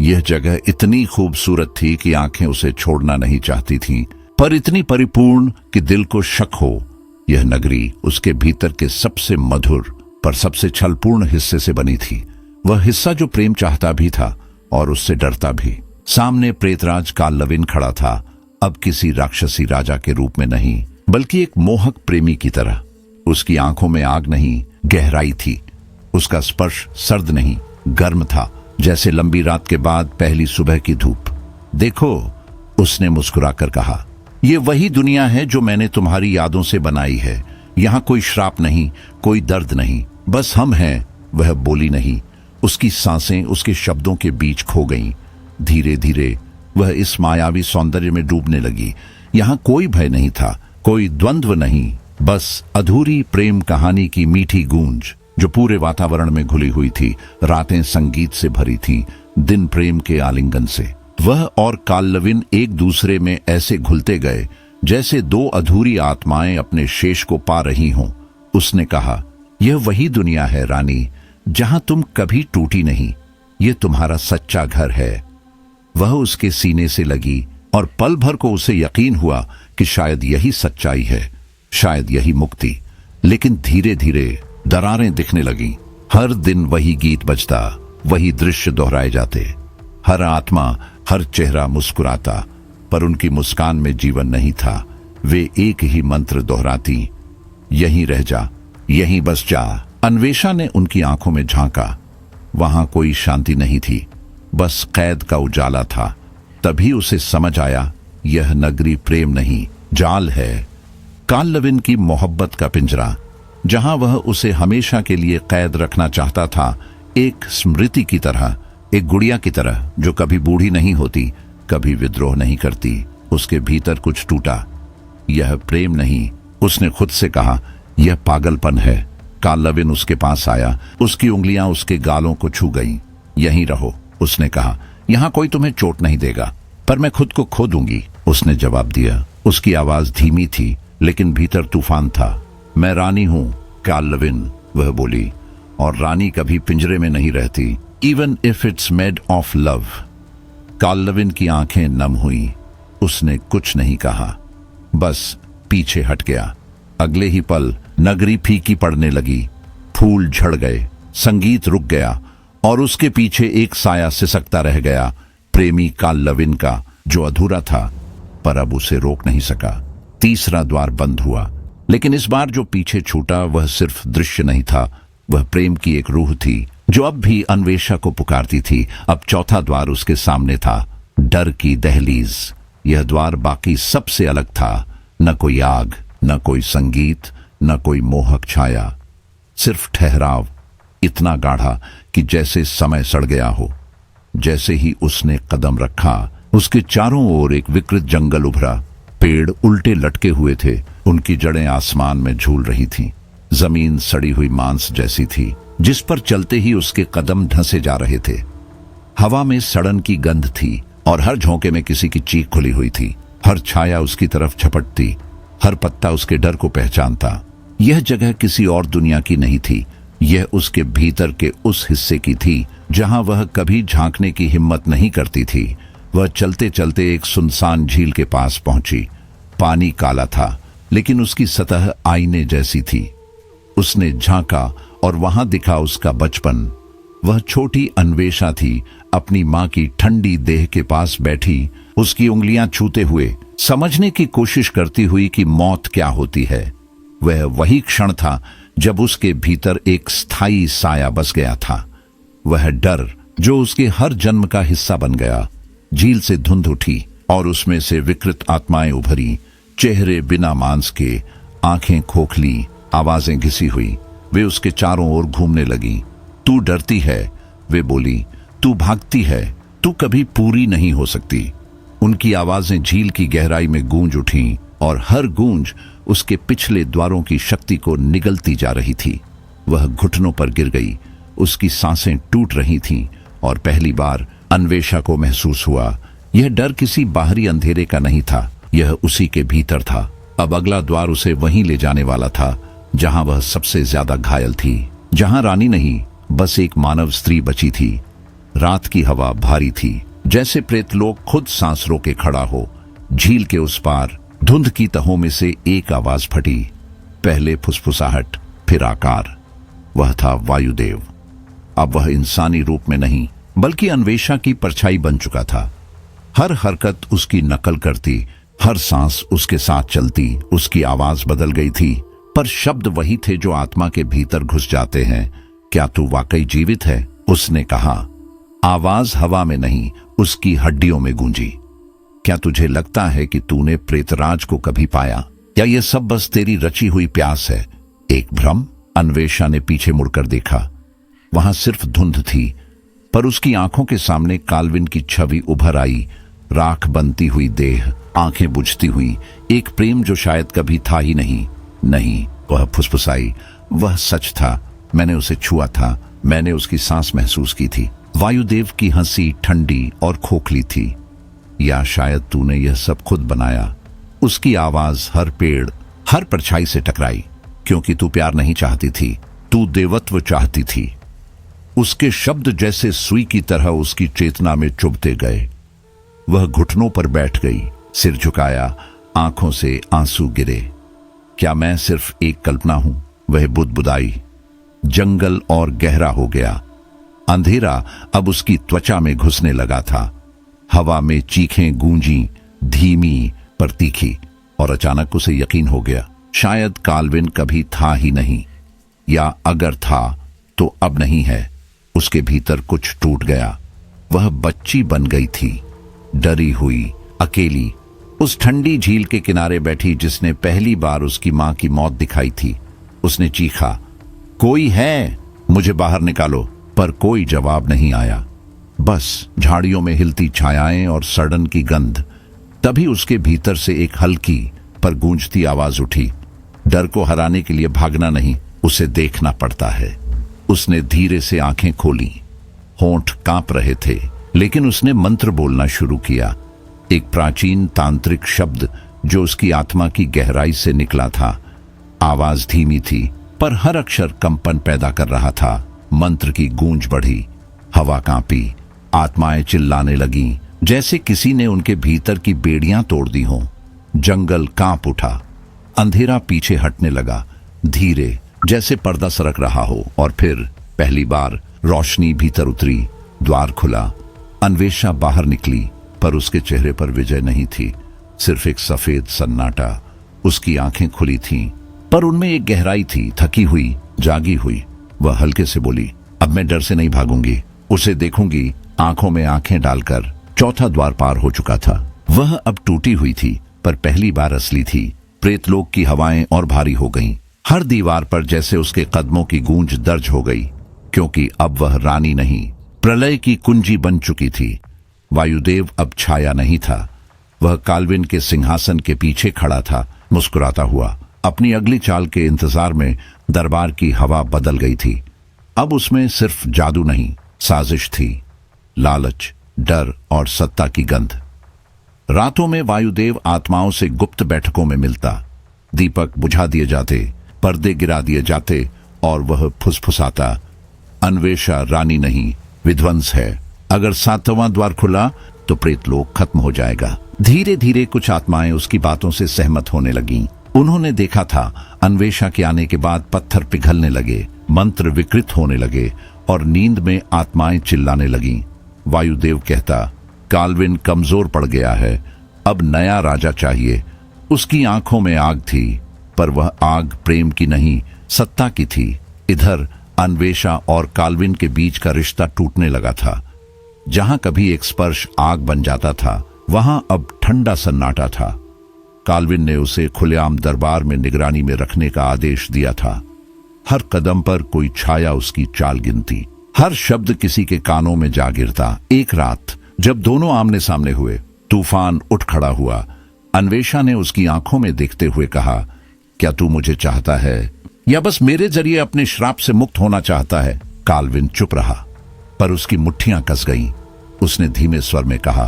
यह जगह इतनी खूबसूरत थी कि आंखें उसे छोड़ना नहीं चाहती थीं, पर इतनी परिपूर्ण कि दिल को शक हो। यह नगरी उसके भीतर के सबसे मधुर पर सबसे छलपूर्ण हिस्से से बनी थी। वह हिस्सा जो प्रेम चाहता भी था और उससे डरता भी। सामने प्रेतराज काल्विन खड़ा था, अब किसी राक्षसी राजा के रूप में नहीं बल्कि एक मोहक प्रेमी की तरह। उसकी आंखों में आग नहीं, गहराई थी। उसका स्पर्श सर्द नहीं, गर्म था, जैसे लंबी रात के बाद पहली सुबह की धूप। देखो, उसने मुस्कुराकर कहा, ये वही दुनिया है जो मैंने तुम्हारी यादों से बनाई है। यहाँ कोई श्राप नहीं, कोई दर्द नहीं, बस हम हैं। वह बोली नहीं, उसकी सांसें उसके शब्दों के बीच खो गईं। धीरे धीरे वह इस मायावी सौंदर्य में डूबने लगी। यहाँ कोई भय नहीं था, कोई द्वंद्व नहीं, बस अधूरी प्रेम कहानी की मीठी गूंज जो पूरे वातावरण में घुली हुई थी। रातें संगीत से भरी थीं, दिन प्रेम के आलिंगन से। वह और काल्विन एक दूसरे में ऐसे घुलते गए जैसे दो अधूरी आत्माएं अपने शेष को पा रही हों। उसने कहा, यह वही दुनिया है रानी, जहां तुम कभी टूटी नहीं। ये तुम्हारा सच्चा घर है। वह उसके सीने से लगी और पल भर को उसे यकीन हुआ कि शायद यही सच्चाई है, शायद यही मुक्ति। लेकिन धीरे धीरे दरारें दिखने लगीं। हर दिन वही गीत बजता, वही दृश्य दोहराए जाते। हर आत्मा, हर चेहरा मुस्कुराता, पर उनकी मुस्कान में जीवन नहीं था। वे एक ही मंत्र दोहराती, यहीं रह जा, यहीं बस जा। अन्वेषा ने उनकी आंखों में झांका। वहां कोई शांति नहीं थी, बस कैद का उजाला था। तभी उसे समझ आया, यह नगरी प्रेम नहीं, जाल है। काल लविन की मोहब्बत का पिंजरा, जहां वह उसे हमेशा के लिए कैद रखना चाहता था, एक स्मृति की तरह, एक गुड़िया की तरह जो कभी बूढ़ी नहीं होती, कभी विद्रोह नहीं करती। उसके भीतर कुछ टूटा। यह प्रेम नहीं, उसने खुद से कहा, यह पागलपन है। काल लविन उसके पास आया, उसकी उंगलियां उसके गालों को छू गईं। यहीं रहो, उसने कहा, यहां कोई तुम्हें चोट नहीं देगा, पर मैं खुद को खो दूंगी। उसने जवाब दिया। उसकी आवाज धीमी थी, लेकिन भीतर तूफान था। मैं रानी हूं, काल लविन, वह बोली, और रानी कभी पिंजरे में नहीं रहती, even if it's made of love. काल लविन की आंखें नम हुई। उसने कुछ नहीं कहा, बस पीछे हट गया। अगले ही पल नगरी फीकी पड़ने लगी। फूल झड़ गए, संगीत रुक गया, और उसके पीछे एक साया सिसकता रह गया, प्रेमी काल लविन का, जो अधूरा था, पर अब उसे रोक नहीं सका। तीसरा द्वार बंद हुआ, लेकिन इस बार जो पीछे छूटा वह सिर्फ दृश्य नहीं था, वह प्रेम की एक रूह थी, जो अब भी अन्वेषा को पुकारती थी। अब चौथा द्वार उसके सामने था, डर की दहलीज। यह द्वार बाकी सबसे अलग था। न कोई आग, न कोई संगीत, न कोई मोहक छाया, सिर्फ ठहराव, इतना गाढ़ा कि जैसे समय सड़ गया हो। जैसे ही उसने कदम रखा, उसके चारों ओर एक विकृत जंगल उभरा। पेड़ उल्टे लटके हुए थे, उनकी जड़ें आसमान में झूल रही थीं। जमीन सड़ी हुई मांस जैसी थी, जिस पर चलते ही उसके कदम धंसे जा रहे थे। हवा में सड़न की गंध थी, और हर झोंके में किसी की चीख खुली हुई थी। हर छाया उसकी तरफ झपटती, हर पत्ता उसके डर को पहचानता। यह जगह किसी और दुनिया की नहीं थी, यह उसके भीतर के उस हिस्से की थी जहां वह कभी झांकने की हिम्मत नहीं करती थी। वह चलते चलते एक सुनसान झील के पास पहुंची। पानी काला था, लेकिन उसकी सतह आईने जैसी थी। उसने झांका और वहां दिखा उसका बचपन। वह छोटी अन्वेषा थी, अपनी मां की ठंडी देह के पास बैठी, उसकी उंगलियां छूते हुए, समझने की कोशिश करती हुई कि मौत क्या होती है। वह वही क्षण था जब उसके भीतर एक स्थायी साया बस गया था। वह डर जो उसके हर जन्म का हिस्सा बन गया। झील से धुंध उठी और उसमें से विकृत आत्माएं उभरी, चेहरे बिना मांस के, आंखें खोखली, आवाजें घिसी हुई। वे उसके चारों ओर घूमने लगी। तू डरती है, वे बोली, तू भागती है, तू कभी पूरी नहीं हो सकती। उनकी आवाजें झील की गहराई में गूंज उठीं, और हर गूंज उसके पिछले द्वारों की शक्ति को निगलती जा रही थी। वह घुटनों पर गिर गई, उसकी सांसें टूट रही थीं, और पहली बार अन्वेषा को महसूस हुआ, यह डर किसी बाहरी अंधेरे का नहीं था, यह उसी के भीतर था। अब अगला द्वार उसे वहीं ले जाने वाला था जहां वह सबसे ज्यादा घायल थी, जहां रानी नहीं, बस एक मानव स्त्री बची थी। रात की हवा भारी थी, जैसे प्रेतलोक खुद सांस रोके खड़ा हो। झील के उस पार धुंध की तहों में से एक आवाज फटी, पहले फुसफुसाहट, फिर आकार। वह था वायुदेव। अब वह इंसानी रूप में नहीं, बल्कि अन्वेषा की परछाई बन चुका था। हर हरकत उसकी नकल करती, हर सांस उसके साथ चलती। उसकी आवाज बदल गई थी, पर शब्द वही थे जो आत्मा के भीतर घुस जाते हैं। क्या तू वाकई जीवित है? उसने कहा। आवाज हवा में नहीं, उसकी हड्डियों में गूंजी। क्या तुझे लगता है कि तूने प्रेतराज को कभी पाया, या यह सब बस तेरी रची हुई प्यास है, एक भ्रम? अन्वेषा ने पीछे मुड़कर देखा। वहां सिर्फ धुंध थी, पर उसकी आंखों के सामने काल्विन की छवि उभर आई। राख बनती हुई देह, आंखें बुझती हुई, एक प्रेम जो शायद कभी था ही नहीं। नहीं, वह फुसफुसाई, वह सच था। मैंने उसे छुआ था, मैंने उसकी सांस महसूस की थी। वायुदेव की हंसी ठंडी और खोखली थी। या शायद तूने यह सब खुद बनाया? उसकी आवाज हर पेड़, हर परछाई से टकराई। क्योंकि तू प्यार नहीं चाहती थी, तू देवत्व चाहती थी। उसके शब्द जैसे सुई की तरह उसकी चेतना में चुभते गए। वह घुटनों पर बैठ गई, सिर झुकाया, आंखों से आंसू गिरे। क्या मैं सिर्फ एक कल्पना हूं? वह बुदबुदाई। जंगल और गहरा हो गया। अंधेरा अब उसकी त्वचा में घुसने लगा था। हवा में चीखें गूंजी, धीमी पर तीखी, और अचानक उसे यकीन हो गया, शायद काल्विन कभी था ही नहीं, या अगर था तो अब नहीं है। उसके भीतर कुछ टूट गया। वह बच्ची बन गई थी, डरी हुई, अकेली, उस ठंडी झील के किनारे बैठी जिसने पहली बार उसकी मां की मौत दिखाई थी। उसने चीखा, कोई है, मुझे बाहर निकालो। पर कोई जवाब नहीं आया, बस झाड़ियों में हिलती छायाएं और सड़न की गंध। तभी उसके भीतर से एक हल्की पर गूंजती आवाज उठी, डर को हराने के लिए भागना नहीं, उसे देखना पड़ता है। उसने धीरे से आंखें खोली। होंठ कांप रहे थे, लेकिन उसने मंत्र बोलना शुरू किया, एक प्राचीन तांत्रिक शब्द जो उसकी आत्मा की गहराई से निकला था। आवाज धीमी थी, पर हर अक्षर कंपन पैदा कर रहा था। मंत्र की गूंज बढ़ी, हवा कांपी, आत्माएं चिल्लाने लगीं, जैसे किसी ने उनके भीतर की बेड़ियां तोड़ दी हों। जंगल कांप उठा, अंधेरा पीछे हटने लगा, धीरे, जैसे पर्दा सरक रहा हो। और फिर पहली बार रोशनी भीतर उतरी, द्वार खुला, अन्वेषा बाहर निकली, पर उसके चेहरे पर विजय नहीं थी, सिर्फ एक सफेद सन्नाटा। उसकी आंखें खुली थीं, पर उनमें एक गहराई थी, थकी हुई, जागी हुई। वह हल्के से बोली, अब मैं डर से नहीं भागूंगी, उसे देखूंगी आंखों में आंखें डालकर। चौथा द्वार पार हो चुका था। वह अब टूटी हुई थी, पर पहली बार असली थी। प्रेतलोक की हवाएं और भारी हो गईं। हर दीवार पर जैसे उसके कदमों की गूंज दर्ज हो गई, क्योंकि अब वह रानी नहीं, प्रलय की कुंजी बन चुकी थी। वायुदेव अब छाया नहीं था, वह काल्विन के सिंहासन के पीछे खड़ा था, मुस्कुराता हुआ। अपनी अगली चाल के इंतजार में दरबार की हवा बदल गई थी। अब उसमें सिर्फ जादू नहीं, साजिश थी, लालच, डर और सत्ता की गंध। रातों में वायुदेव आत्माओं से गुप्त बैठकों में मिलता। दीपक बुझा दिए जाते, पर्दे गिरा दिए जाते, और वह फुसफुसाता, अन्वेषा रानी नहीं, विध्वंस है। अगर 7वां द्वार खुला तो प्रेतलोक खत्म हो जाएगा। धीरे धीरे कुछ आत्माएं उसकी बातों से सहमत होने लगीं। उन्होंने देखा था, अन्वेषा के आने के बाद पत्थर पिघलने लगे, मंत्र विकृत होने लगे, और नींद में आत्माएं चिल्लाने लगीं। वायुदेव कहता, काल्विन कमजोर पड़ गया है, अब नया राजा चाहिए। उसकी आंखों में आग थी, पर वह आग प्रेम की नहीं, सत्ता की थी। इधर अन्वेषा और काल्विन के बीच का रिश्ता टूटने लगा था। जहां कभी एक स्पर्श आग बन जाता था, वहां अब ठंडा सन्नाटा था। काल्विन ने उसे खुलेआम दरबार में निगरानी में रखने का आदेश दिया था। हर कदम पर कोई छाया उसकी चाल गिनती, हर शब्द किसी के कानों में जा गिरता। एक रात जब दोनों आमने सामने हुए, तूफान उठ खड़ा हुआ। अन्वेषा ने उसकी आंखों में देखते हुए कहा, क्या तू मुझे चाहता है, या बस मेरे जरिए अपने श्राप से मुक्त होना चाहता है? काल्विन चुप रहा, पर उसकी मुट्ठियां कस गईं। उसने धीमे स्वर में कहा,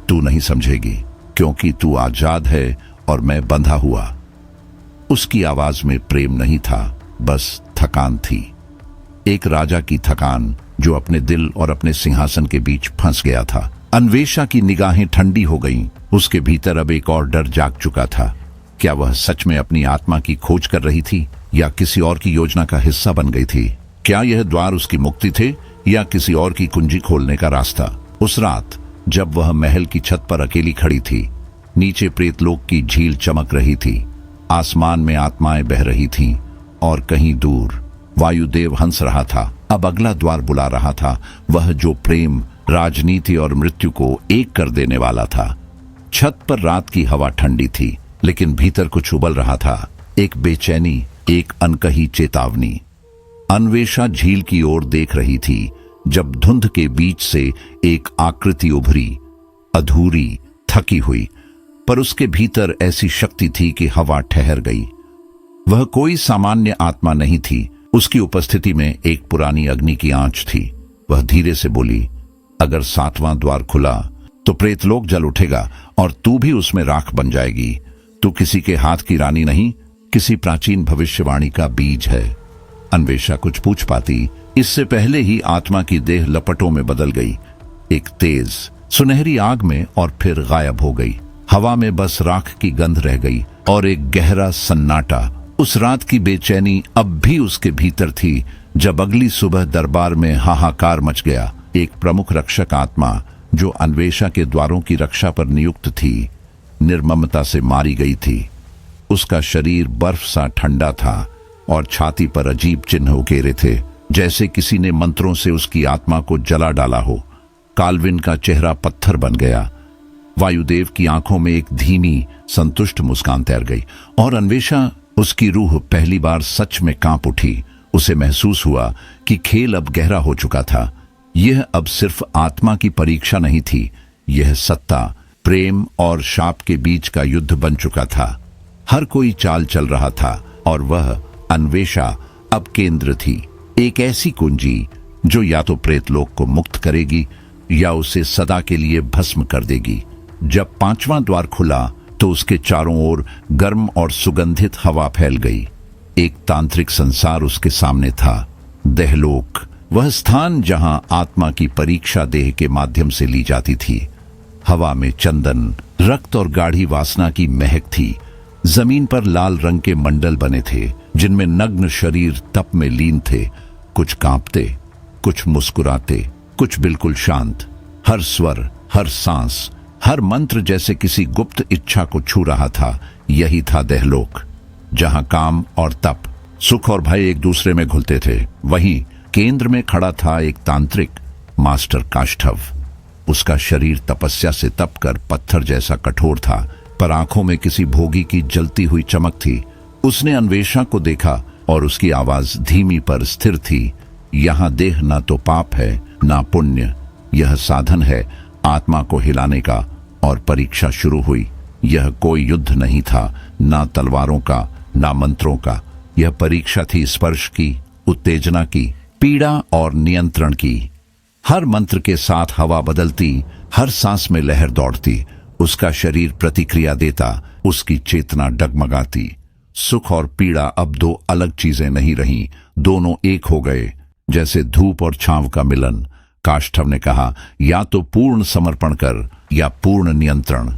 तू नहीं समझेगी, क्योंकि तू आजाद है और मैं बंधा हुआ। उसकी आवाज में प्रेम नहीं था, बस थकान थी, एक राजा की थकान जो अपने दिल और अपने सिंहासन के बीच फंस गया था। अन्वेषा की निगाहें ठंडी हो गईं। उसके भीतर अब एक और डर जाग चुका था। क्या वह सच में अपनी आत्मा की खोज कर रही थी, या किसी और की योजना का हिस्सा बन गई थी? क्या यह द्वार उसकी मुक्ति थे, या किसी और की कुंजी खोलने का रास्ता? उस रात जब वह महल की छत पर अकेली खड़ी थी, नीचे प्रेतलोक की झील चमक रही थी, आसमान में आत्माएं बह रही थीं, और कहीं दूर वायुदेव हंस रहा था। अब अगला द्वार बुला रहा था, वह जो प्रेम, राजनीति और मृत्यु को एक कर देने वाला था। छत पर रात की हवा ठंडी थी, लेकिन भीतर कुछ उबल रहा था, एक बेचैनी, एक अनकही चेतावनी। अन्वेषा झील की ओर देख रही थी, जब धुंध के बीच से एक आकृति उभरी, अधूरी, थकी हुई, पर उसके भीतर ऐसी शक्ति थी कि हवा ठहर गई। वह कोई सामान्य आत्मा नहीं थी, उसकी उपस्थिति में एक पुरानी अग्नि की आंच थी। वह धीरे से बोली, अगर 7वां द्वार खुला तो प्रेतलोक जल उठेगा और तू भी उसमें राख बन जाएगी। तू किसी के हाथ की रानी नहीं, किसी प्राचीन भविष्यवाणी का बीज है। अन्वेषा कुछ पूछ पाती, इससे पहले ही आत्मा की देह लपटों में बदल गई, एक तेज सुनहरी आग में, और फिर गायब हो गई। हवा में बस राख की गंध रह गई और एक गहरा सन्नाटा। उस रात की बेचैनी अब भी उसके भीतर थी। जब अगली सुबह दरबार में हाहाकार मच गया, एक प्रमुख रक्षक आत्मा जो अन्वेषा के द्वारों की रक्षा पर नियुक्त थी, निर्ममता से मारी गई थी। उसका शरीर बर्फ सा ठंडा था और छाती पर अजीब चिन्ह उकेरे थे, जैसे किसी ने मंत्रों से उसकी आत्मा को जला डाला हो। काल्विन का चेहरा पत्थर बन गया। वायुदेव की आंखों में एक धीमी संतुष्ट मुस्कान तैर गई और अन्वेषा, उसकी रूह पहली बार सच में कांप उठी। उसे महसूस हुआ कि खेल अब गहरा हो चुका था। यह अब सिर्फ आत्मा की परीक्षा नहीं थी, यह सत्ता, प्रेम और शाप के बीच का युद्ध बन चुका था। हर कोई चाल चल रहा था और वह अन्वेषा अब केंद्र थी, एक ऐसी कुंजी जो या तो प्रेतलोक को मुक्त करेगी या उसे सदा के लिए भस्म कर देगी। जब पांचवां द्वार खुला तो उसके चारों ओर गर्म और सुगंधित हवा फैल गई। एक तांत्रिक संसार उसके सामने था, देहलोक, वह स्थान जहां आत्मा की परीक्षा देह के माध्यम से ली जाती थी। हवा में चंदन, रक्त और गाढ़ी वासना की महक थी। जमीन पर लाल रंग के मंडल बने थे जिनमें नग्न शरीर तप में लीन थे, कुछ कांपते, कुछ मुस्कुराते, कुछ बिल्कुल शांत। हर स्वर, हर सांस, हर मंत्र जैसे किसी गुप्त इच्छा को छू रहा था। यही था देहलोक, जहां काम और तप, सुख और भय एक दूसरे में घुलते थे। वहीं केंद्र में खड़ा था एक तांत्रिक, मास्टर काष्ठव। उसका शरीर तपस्या से तपकर पत्थर जैसा कठोर था, पर आंखों में किसी भोगी की जलती हुई चमक थी। उसने अन्वेषा को देखा और उसकी आवाज धीमी पर स्थिर थी। यहाँ देह ना तो पाप है ना पुण्य, यह साधन है आत्मा को हिलाने का। और परीक्षा शुरू हुई। यह कोई युद्ध नहीं था, ना तलवारों का ना मंत्रों का। यह परीक्षा थी स्पर्श की, उत्तेजना की, पीड़ा और नियंत्रण की। हर मंत्र के साथ हवा बदलती, हर सांस में लहर दौड़ती। उसका शरीर प्रतिक्रिया देता, उसकी चेतना डगमगाती। सुख और पीड़ा अब दो अलग चीजें नहीं रहीं, दोनों एक हो गए, जैसे धूप और छांव का मिलन। काष्ठव ने कहा, या तो पूर्ण समर्पण कर या पूर्ण नियंत्रण।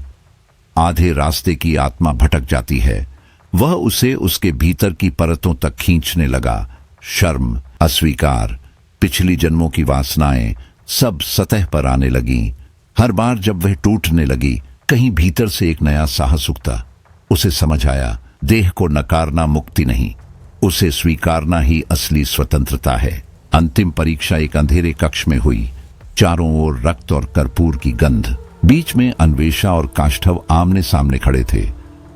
आधे रास्ते की आत्मा भटक जाती है। वह उसे उसके भीतर की परतों तक खींचने लगा। शर्म, अस्वीकार, पिछली जन्मों की वासनाएं सब सतह पर आने लगीं। हर बार जब वह टूटने लगी, कहीं भीतर से एक नया साहस उगता। उसे समझ आया, देह को नकारना मुक्ति नहीं, उसे स्वीकारना ही असली स्वतंत्रता है। अंतिम परीक्षा एक अंधेरे कक्ष में हुई। चारों ओर रक्त और कर्पूर की गंध। बीच में अन्वेषा और काष्ठव आमने सामने खड़े थे।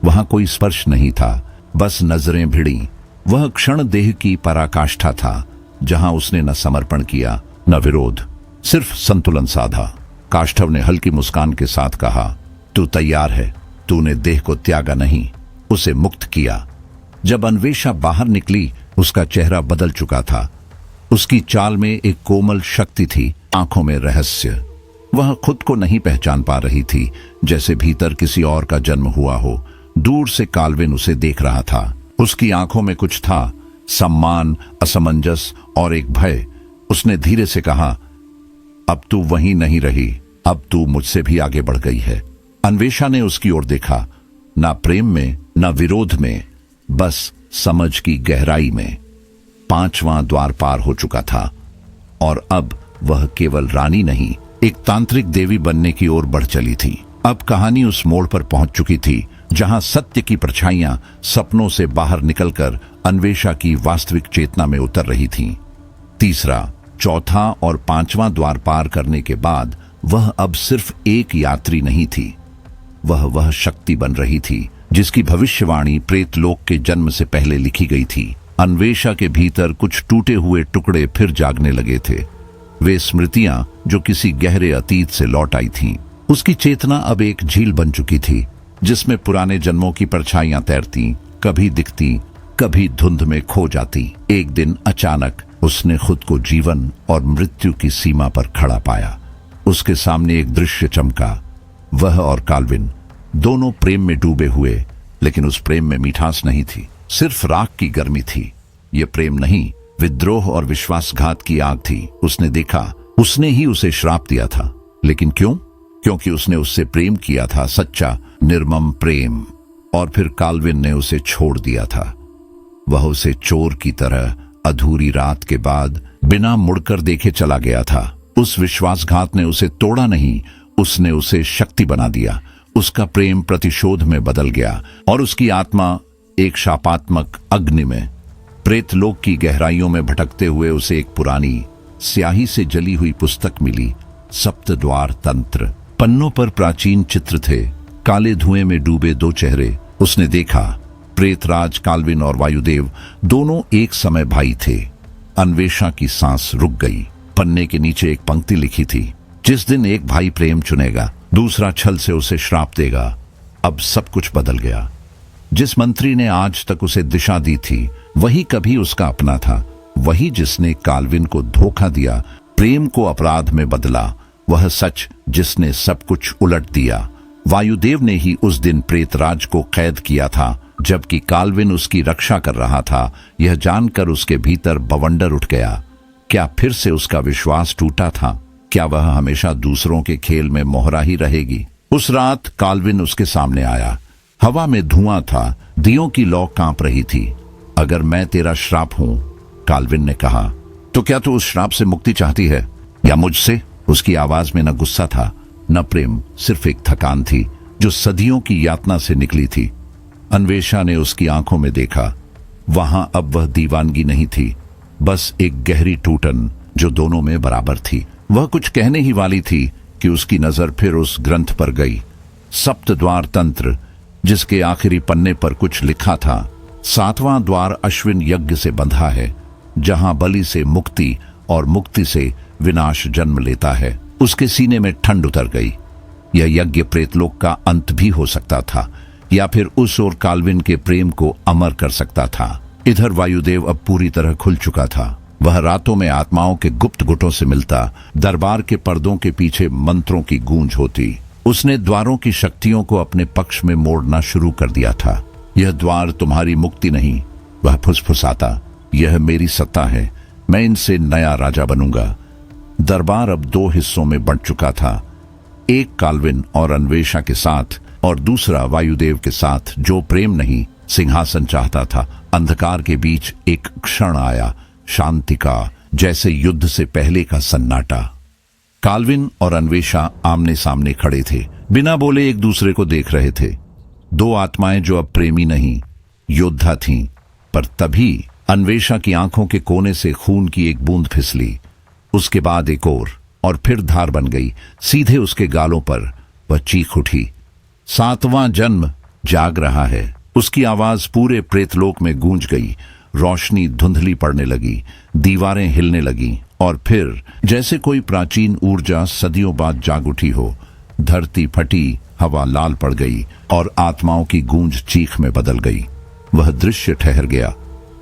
वहां कोई स्पर्श नहीं था, बस नजरें भिड़ी। वह क्षण देह की पराकाष्ठा था, जहां उसने न समर्पण किया न विरोध, सिर्फ संतुलन साधा। काष्ठव ने हल्की मुस्कान के साथ कहा, तू तैयार है, तूने देह को त्यागा नहीं, उसे मुक्त किया। जब अन्वेषा बाहर निकली, उसका चेहरा बदल चुका था। उसकी चाल में एक कोमल शक्ति थी, आंखों में रहस्य। वह खुद को नहीं पहचान पा रही थी, जैसे भीतर किसी और का जन्म हुआ हो। दूर से काल्विन उसे देख रहा था। उसकी आंखों में कुछ था, सम्मान, असमंजस और एक भय। उसने धीरे से कहा, अब तू वहीं नहीं रही, अब तू मुझसे भी आगे बढ़ गई है। अन्वेषा ने उसकी ओर देखा, ना प्रेम में ना विरोध में, बस समझ की गहराई में। पांचवां द्वार पार हो चुका था और अब वह केवल रानी नहीं, एक तांत्रिक देवी बनने की ओर बढ़ चली थी। अब कहानी उस मोड़ पर पहुंच चुकी थी जहां सत्य की परछाइयां सपनों से बाहर निकलकर अन्वेषा की वास्तविक चेतना में उतर रही थीं। तीसरा, चौथा और पांचवां द्वार पार करने के बाद वह अब सिर्फ एक यात्री नहीं थी, वह शक्ति बन रही थी जिसकी भविष्यवाणी प्रेतलोक के जन्म से पहले लिखी गई थी। अन्वेषा के भीतर कुछ टूटे हुए टुकड़े फिर जागने लगे थे। वे स्मृतियां जो किसी गहरे अतीत से लौट आई थीं। उसकी चेतना अब एक झील बन चुकी थी, जिसमें पुराने जन्मों की परछाइयां तैरती, कभी दिखती, कभी धुंध में खो जाती। एक दिन अचानक उसने खुद को जीवन और मृत्यु की सीमा पर खड़ा पाया। उसके सामने एक दृश्य चमका। वह और काल्विन दोनों प्रेम में डूबे हुए, लेकिन उस प्रेम में मिठास नहीं थी, सिर्फ राख की गर्मी थी। ये प्रेम नहीं, विद्रोह और विश्वासघात की आग थी। उसने देखा उसने ही उसे श्राप दिया था, लेकिन क्यों? क्योंकि उसने उससे प्रेम किया था, सच्चा निर्मम प्रेम। और फिर काल्विन ने उसे छोड़ दिया था। वह उसे चोर की तरह अधूरी रात के बाद बिना मुड़कर देखे चला गया था। उस विश्वासघात ने उसे तोड़ा नहीं, उसने उसे शक्ति बना दिया। उसका प्रेम प्रतिशोध में बदल गया और उसकी आत्मा एक शापात्मक अग्नि में, प्रेतलोक की गहराइयों में भटकते हुए उसे एक पुरानी स्याही से जली हुई पुस्तक मिली, सप्तद्वार तंत्र। पन्नों पर प्राचीन चित्र थे, काले धुएं में डूबे दो चेहरे। उसने देखा प्रेतराज काल्विन और वायुदेव दोनों एक समय भाई थे। अन्वेषा की सांस रुक गई। पन्ने के नीचे एक पंक्ति लिखी थी, जिस दिन एक भाई प्रेम चुनेगा, दूसरा छल से उसे श्राप देगा। अब सब कुछ बदल गया। जिस मंत्री ने आज तक उसे दिशा दी थी, वही कभी उसका अपना था। वही जिसने काल्विन को धोखा दिया, प्रेम को अपराध में बदला। वह सच जिसने सब कुछ उलट दिया। वायुदेव ने ही उस दिन प्रेतराज को कैद किया था, जबकि काल्विन उसकी रक्षा कर रहा था। यह जानकर उसके भीतर बवंडर उठ गया। क्या फिर से उसका विश्वास टूटा था? क्या वह हमेशा दूसरों के खेल में मोहरा ही रहेगी? उस रात काल्विन उसके सामने आया। हवा में धुआं था, दियों की लौ कांप रही थी। अगर मैं तेरा श्राप हूं, काल्विन ने कहा, तो क्या तू उस श्राप से मुक्ति चाहती है या मुझसे? उसकी आवाज में न गुस्सा था, न प्रेम, सिर्फ एक थकान थी जो सदियों की यातना से निकली थी। अन्वेषा ने उसकी आंखों में देखा। वहां अब वह दीवानगी नहीं थी, बस एक गहरी टूटन जो दोनों में बराबर थी। वह कुछ कहने ही वाली थी कि उसकी नजर फिर उस ग्रंथ पर गई, सप्तद्वार तंत्र, जिसके आखिरी पन्ने पर कुछ लिखा था। 7वां द्वार अश्विन यज्ञ से बंधा है, जहां बलि से मुक्ति और मुक्ति से विनाश जन्म लेता है। उसके सीने में ठंड उतर गई। यह यज्ञ प्रेतलोक का अंत भी हो सकता था, या फिर उस और काल्विन के प्रेम को अमर कर सकता था। इधर वायुदेव अब पूरी तरह खुल चुका था। वह रातों में आत्माओं के गुप्त गुटों से मिलता, दरबार के पर्दों के पीछे मंत्रों की गूंज होती। उसने द्वारों की शक्तियों को अपने पक्ष में मोड़ना शुरू कर दिया था। यह द्वार तुम्हारी मुक्ति नहीं, वह फुसफुसाता, यह मेरी सत्ता है, मैं इनसे नया राजा बनूंगा। दरबार अब 2 हिस्सों में बंट चुका था, एक काल्विन और अन्वेषा के साथ और दूसरा वायुदेव के साथ, जो प्रेम नहीं सिंहासन चाहता था। अंधकार के बीच एक क्षण आया, शांति का, जैसे युद्ध से पहले का सन्नाटा। काल्विन और अन्वेषा आमने सामने खड़े थे, बिना बोले एक दूसरे को देख रहे थे। 2 आत्माएं जो अब प्रेमी नहीं, योद्धा थीं। पर तभी अन्वेषा की आंखों के कोने से खून की एक बूंद फिसली, उसके बाद एक और फिर धार बन गई सीधे उसके गालों पर। वह चीख उठी, 7वां जन्म जाग रहा है। उसकी आवाज पूरे प्रेतलोक में गूंज गई। रोशनी धुंधली पड़ने लगी, दीवारें हिलने लगी, और फिर जैसे कोई प्राचीन ऊर्जा सदियों बाद जाग उठी हो। धरती फटी, हवा लाल पड़ गई और आत्माओं की गूंज चीख में बदल गई। वह दृश्य ठहर गया।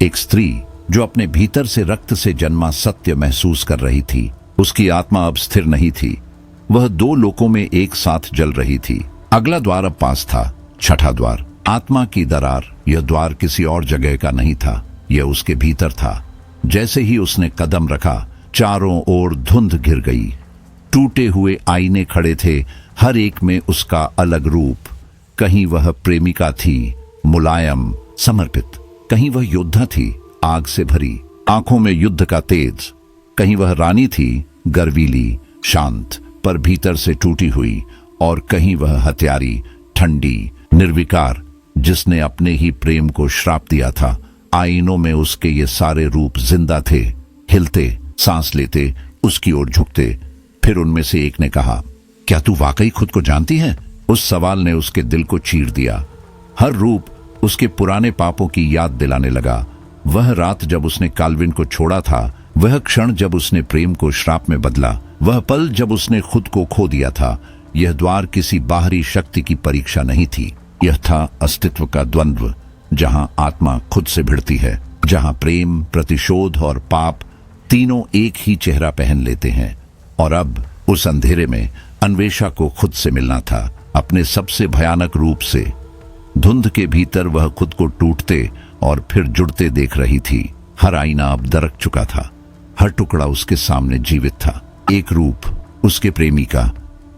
एक स्त्री जो अपने भीतर से रक्त से जन्मा सत्य महसूस कर रही थी। उसकी आत्मा अब स्थिर नहीं थी, वह 2 लोकों में एक साथ जल रही थी। अगला द्वार अब पास था, 6ठा द्वार, आत्मा की दरार। यह द्वार किसी और जगह का नहीं था, यह उसके भीतर था। जैसे ही उसने कदम रखा, चारों ओर धुंध घिर गई। टूटे हुए आईने खड़े थे, हर एक में उसका अलग रूप। कहीं वह प्रेमिका थी, मुलायम, समर्पित। कहीं वह योद्धा थी, आग से भरी, आंखों में युद्ध का तेज। कहीं वह रानी थी, गर्वीली, शांत, पर भीतर से टूटी हुई। और कहीं वह हत्यारी, ठंडी, निर्विकार, जिसने अपने ही प्रेम को श्राप दिया था। आईनों में उसके ये सारे रूप जिंदा थे, हिलते, सांस लेते, उसकी ओर झुकते। फिर उनमें से एक ने कहा, क्या तू वाकई खुद को जानती है? उस सवाल ने उसके दिल को चीर दिया। हर रूप उसके पुराने पापों की याद दिलाने लगा। वह रात जब उसने काल्विन को छोड़ा था, वह क्षण जब उसने प्रेम को श्राप में बदला, वह पल जब उसने खुद को खो दिया था। यह द्वार किसी बाहरी शक्ति की परीक्षा नहीं थी, यह था अस्तित्व का द्वंद्व, जहां आत्मा खुद से भिड़ती है, जहां प्रेम, प्रतिशोध और पाप तीनों एक ही चेहरा पहन लेते हैं। और अब उस अंधेरे में अन्वेषा को खुद से मिलना था, अपने सबसे भयानक रूप से। धुंध के भीतर वह खुद को टूटते और फिर जुड़ते देख रही थी। हर आईना अब दरक चुका था, हर टुकड़ा उसके सामने जीवित था। एक रूप उसके प्रेमी का,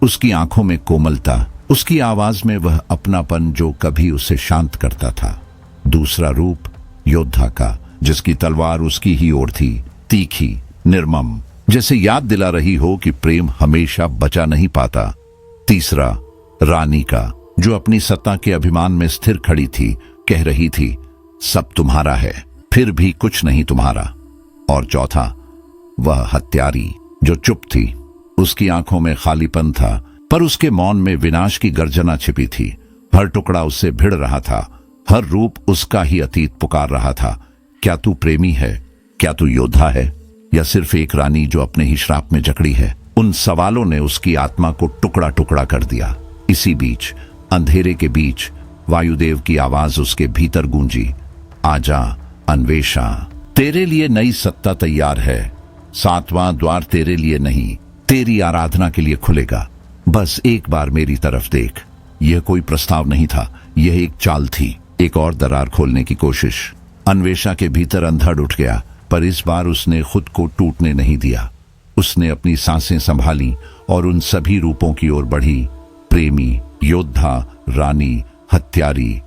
उसकी आंखों में कोमलता, उसकी आवाज में वह अपनापन जो कभी उसे शांत करता था। दूसरा रूप योद्धा का, जिसकी तलवार उसकी ही ओर थी, तीखी, निर्मम, जैसे याद दिला रही हो कि प्रेम हमेशा बचा नहीं पाता। तीसरा रानी का, जो अपनी सत्ता के अभिमान में स्थिर खड़ी थी, कह रही थी सब तुम्हारा है, फिर भी कुछ नहीं तुम्हारा। और चौथा वह हत्यारी, जो चुप थी, उसकी आंखों में खालीपन था, पर उसके मौन में विनाश की गर्जना छिपी थी। हर टुकड़ा उससे भिड़ रहा था, हर रूप उसका ही अतीत पुकार रहा था। क्या तू प्रेमी है? क्या तू योद्धा है? या सिर्फ एक रानी जो अपने ही श्राप में जकड़ी है? उन सवालों ने उसकी आत्मा को टुकड़ा टुकड़ा कर दिया। इसी बीच, अंधेरे के बीच, वायुदेव की आवाज उसके भीतर गूंजी, आजा अन्वेषा, तेरे लिए नई सत्ता तैयार है। 7वां द्वार तेरे लिए नहीं, तेरी आराधना के लिए खुलेगा। बस एक बार मेरी तरफ देख। यह कोई प्रस्ताव नहीं था, यह एक चाल थी, एक और दरार खोलने की कोशिश। अन्वेषा के भीतर अंधड़ उठ गया, पर इस बार उसने खुद को टूटने नहीं दिया। उसने अपनी सांसें संभाली और उन सभी रूपों की ओर बढ़ी। प्रेमी, योद्धा, रानी, हत्यारी,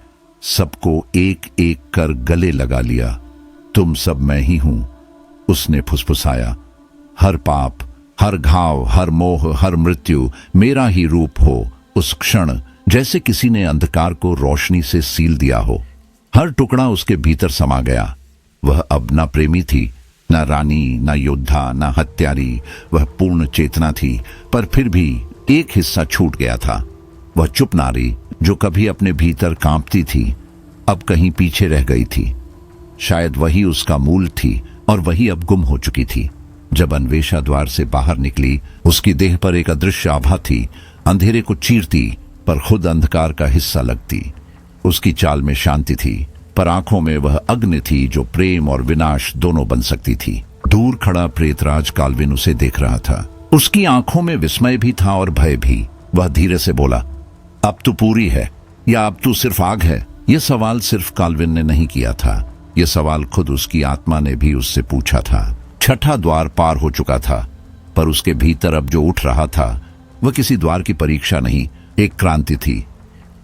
सबको एक एक कर गले लगा लिया। तुम सब मैं ही हूं, उसने फुसफुसाया। हर पाप, हर घाव, हर मोह, हर मृत्यु मेरा ही रूप हो। उस क्षण जैसे किसी ने अंधकार को रोशनी से सील दिया हो। हर टुकड़ा उसके भीतर समा गया। वह अब न प्रेमी थी, न रानी, न योद्धा, न हत्यारी। वह पूर्ण चेतना थी, पर फिर भी एक हिस्सा छूट गया था। वह चुप नारी जो कभी अपने भीतर कांपती थी, अब कहीं पीछे रह गई थी। शायद वही उसका मूल थी और वही अब गुम हो चुकी थी। जब अन्वेषा द्वार से बाहर निकली, उसकी देह पर एक अदृश्य आभा थी, अंधेरे को चीरती पर खुद अंधकार का हिस्सा लगती। उसकी चाल में शांति थी, पर आंखों में वह अग्नि थी जो प्रेम और विनाश दोनों बन सकती थी। दूर खड़ा प्रेतराज काल्विन उसे देख रहा था। उसकी आंखों में विस्मय भी था और भय भी। वह धीरे से बोला, अब तू पूरी है या अब तू सिर्फ आग है? यह सवाल सिर्फ काल्विन ने नहीं किया था, यह सवाल खुद उसकी आत्मा ने भी उससे पूछा था। 6ठा द्वार पार हो चुका था, पर उसके भीतर अब जो उठ रहा था वह किसी द्वार की परीक्षा नहीं, एक क्रांति थी।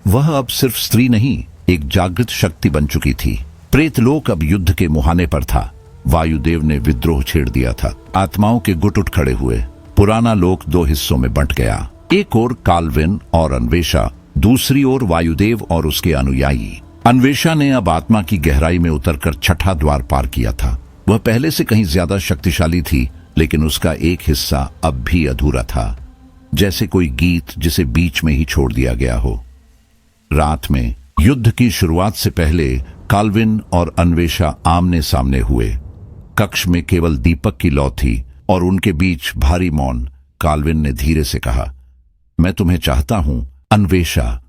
वह अब सिर्फ स्त्री नहीं, एक जागृत शक्ति बन चुकी थी। प्रेतलोक अब युद्ध के मुहाने पर था। वायुदेव ने विद्रोह छेड़ दिया था। आत्माओं के गुट उठ खड़े हुए। पुराना लोक 2 हिस्सों में बंट गया। एक ओर काल्विन और अन्वेषा, दूसरी ओर वायुदेव और उसके अनुयायी। अन्वेषा ने अब आत्मा की गहराई में उतरकर 6ठा द्वार पार किया था। वह पहले से कहीं ज्यादा शक्तिशाली थी, लेकिन उसका एक हिस्सा अब भी अधूरा था, जैसे कोई गीत जिसे बीच में ही छोड़ दिया गया हो। रात में युद्ध की शुरुआत से पहले काल्विन और अन्वेषा आमने सामने हुए। कक्ष में केवल दीपक की लौ थी और उनके बीच भारी मौन। काल्विन ने धीरे से कहा, मैं तुम्हें चाहता हूं अन्वेषा,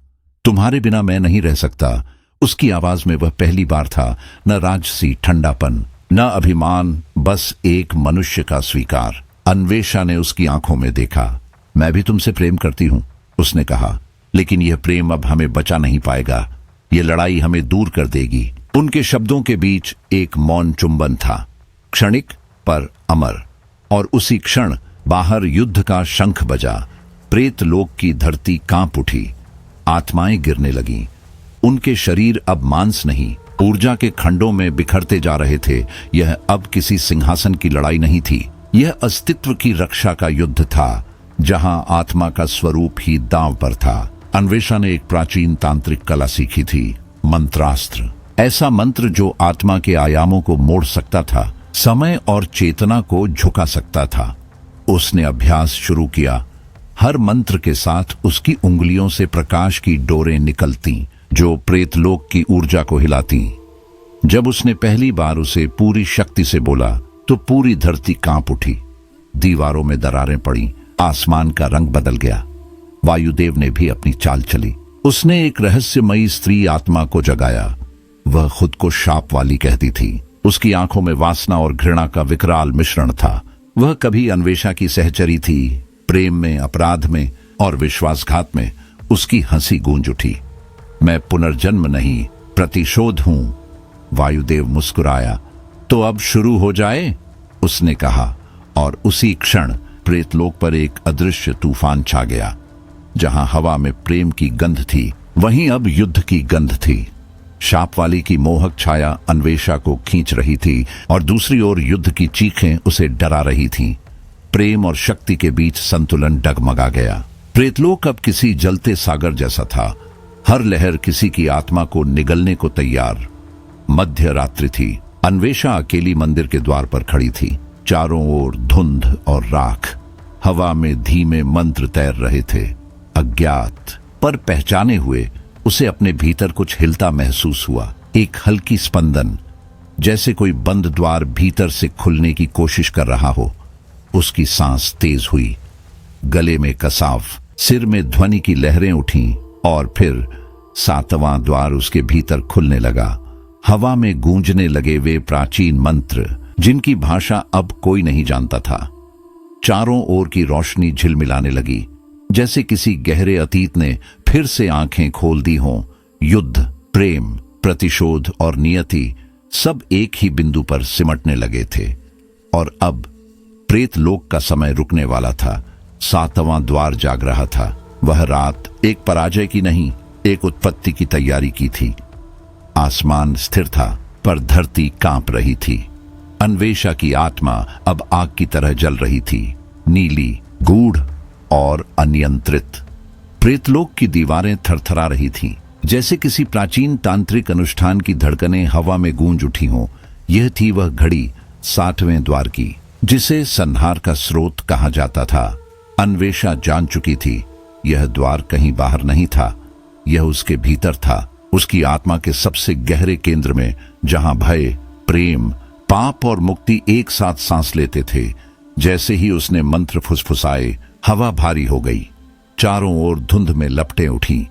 तुम्हारे बिना मैं नहीं रह सकता। उसकी आवाज में वह पहली बार था, न राजसी ठंडापन, न अभिमान, बस एक मनुष्य का स्वीकार। अन्वेषा ने उसकी आंखों में देखा। मैं भी तुमसे प्रेम करती हूं, उसने कहा, लेकिन यह प्रेम अब हमें बचा नहीं पाएगा। यह लड़ाई हमें दूर कर देगी। उनके शब्दों के बीच एक मौन चुंबन था, क्षणिक पर अमर। और उसी क्षण बाहर युद्ध का शंख बजा। प्रेतलोक की धरती कांप उठी। आत्माएं गिरने लगीं। उनके शरीर अब मांस नहीं, ऊर्जा के खंडों में बिखरते जा रहे थे। यह अब किसी सिंहासन की लड़ाई नहीं थी, यह अस्तित्व की रक्षा का युद्ध था, जहां आत्मा का स्वरूप ही दांव पर था। अन्वेषा ने एक प्राचीन तांत्रिक कला सीखी थी, मंत्रास्त्र। ऐसा मंत्र जो आत्मा के आयामों को मोड़ सकता था, समय और चेतना को झुका सकता था। उसने अभ्यास शुरू किया। हर मंत्र के साथ उसकी उंगलियों से प्रकाश की डोरें निकलती, जो प्रेतलोक की ऊर्जा को हिलाती। जब उसने पहली बार उसे पूरी शक्ति से बोला, तो पूरी धरती कांप उठी। दीवारों में दरारें पड़ी, आसमान का रंग बदल गया। वायुदेव ने भी अपनी चाल चली। उसने एक रहस्यमयी स्त्री आत्मा को जगाया। वह खुद को शाप वाली कहती थी। उसकी आंखों में वासना और घृणा का विकराल मिश्रण था। वह कभी अन्वेषा की सहचरी थी। प्रेम में, अपराध में और विश्वासघात में उसकी हंसी गूंज उठी। मैं पुनर्जन्म नहीं, प्रतिशोध हूं। वायुदेव मुस्कुराया। तो अब शुरू हो जाए, उसने कहा, और उसी क्षण प्रेतलोक पर एक अदृश्य तूफान छा गया। जहां हवा में प्रेम की गंध थी, वहीं अब युद्ध की गंध थी। शाप वाली की मोहक छाया अन्वेषा को खींच रही थी और दूसरी ओर युद्ध की चीखें उसे डरा रही थीं। प्रेम और शक्ति के बीच संतुलन डगमगा गया। प्रेतलोक अब किसी जलते सागर जैसा था। हर लहर किसी की आत्मा को निगलने को तैयार। मध्य रात्रि थी। अन्वेषा अकेली मंदिर के द्वार पर खड़ी थी। चारों ओर धुंध और राख। हवा में धीमे मंत्र तैर रहे थे। अज्ञात पर पहचाने हुए उसे अपने भीतर कुछ हिलता महसूस हुआ। एक हल्की स्पंदन, जैसे कोई बंद द्वार भीतर से खुलने की कोशिश कर रहा हो। उसकी सांस तेज हुई। गले में कसाव, सिर में ध्वनि की लहरें उठीं और फिर 7वां द्वार उसके भीतर खुलने लगा। हवा में गूंजने लगे वे प्राचीन मंत्र जिनकी भाषा अब कोई नहीं जानता था। चारों ओर की रोशनी झिलमिलाने लगी, जैसे किसी गहरे अतीत ने फिर से आंखें खोल दी हों। युद्ध, प्रेम, प्रतिशोध और नियति सब एक ही बिंदु पर सिमटने लगे थे। और अब प्रेत लोक का समय रुकने वाला था। 7वां द्वार जाग रहा था। वह रात एक पराजय की नहीं, एक उत्पत्ति की तैयारी की थी। आसमान स्थिर था, पर धरती कांप रही थी। अन्वेषा की आत्मा अब आग की तरह जल रही थी, नीली, गूढ़ और अनियंत्रित। प्रेतलोक की दीवारें थरथरा रही थीं, जैसे किसी प्राचीन तांत्रिक अनुष्ठान की धड़कनें हवा में गूंज उठी हों। यह थी वह घड़ी 60वें द्वार की, जिसे संहार का स्रोत कहा जाता था। अन्वेषा जान चुकी थी, यह द्वार कहीं बाहर नहीं था, यह उसके भीतर था, उसकी आत्मा के सबसे गहरे केंद्र में, जहां भय, प्रेम, पाप और मुक्ति एक साथ सांस लेते थे। जैसे ही उसने मंत्र फुसफुसाए, हवा भारी हो गई। चारों ओर धुंध में लपटें उठी।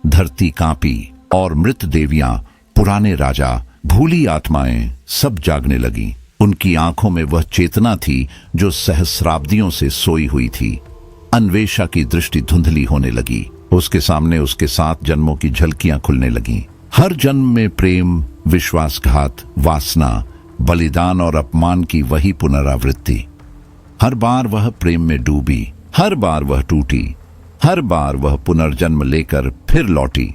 धरती कांपी और मृत देवियां, पुराने राजा, भूली आत्माएं सब जागने लगी। उनकी आंखों में वह चेतना थी जो सहस्राब्दियों से सोई हुई थी। अन्वेषा की दृष्टि धुंधली होने लगी। उसके सामने उसके 7 जन्मों की झलकियां खुलने लगीं। हर जन्म में प्रेम, विश्वासघात, वासना, बलिदान और अपमान की वही पुनरावृत्ति। हर बार वह प्रेम में डूबी, हर बार वह टूटी, हर बार वह पुनर्जन्म लेकर फिर लौटी।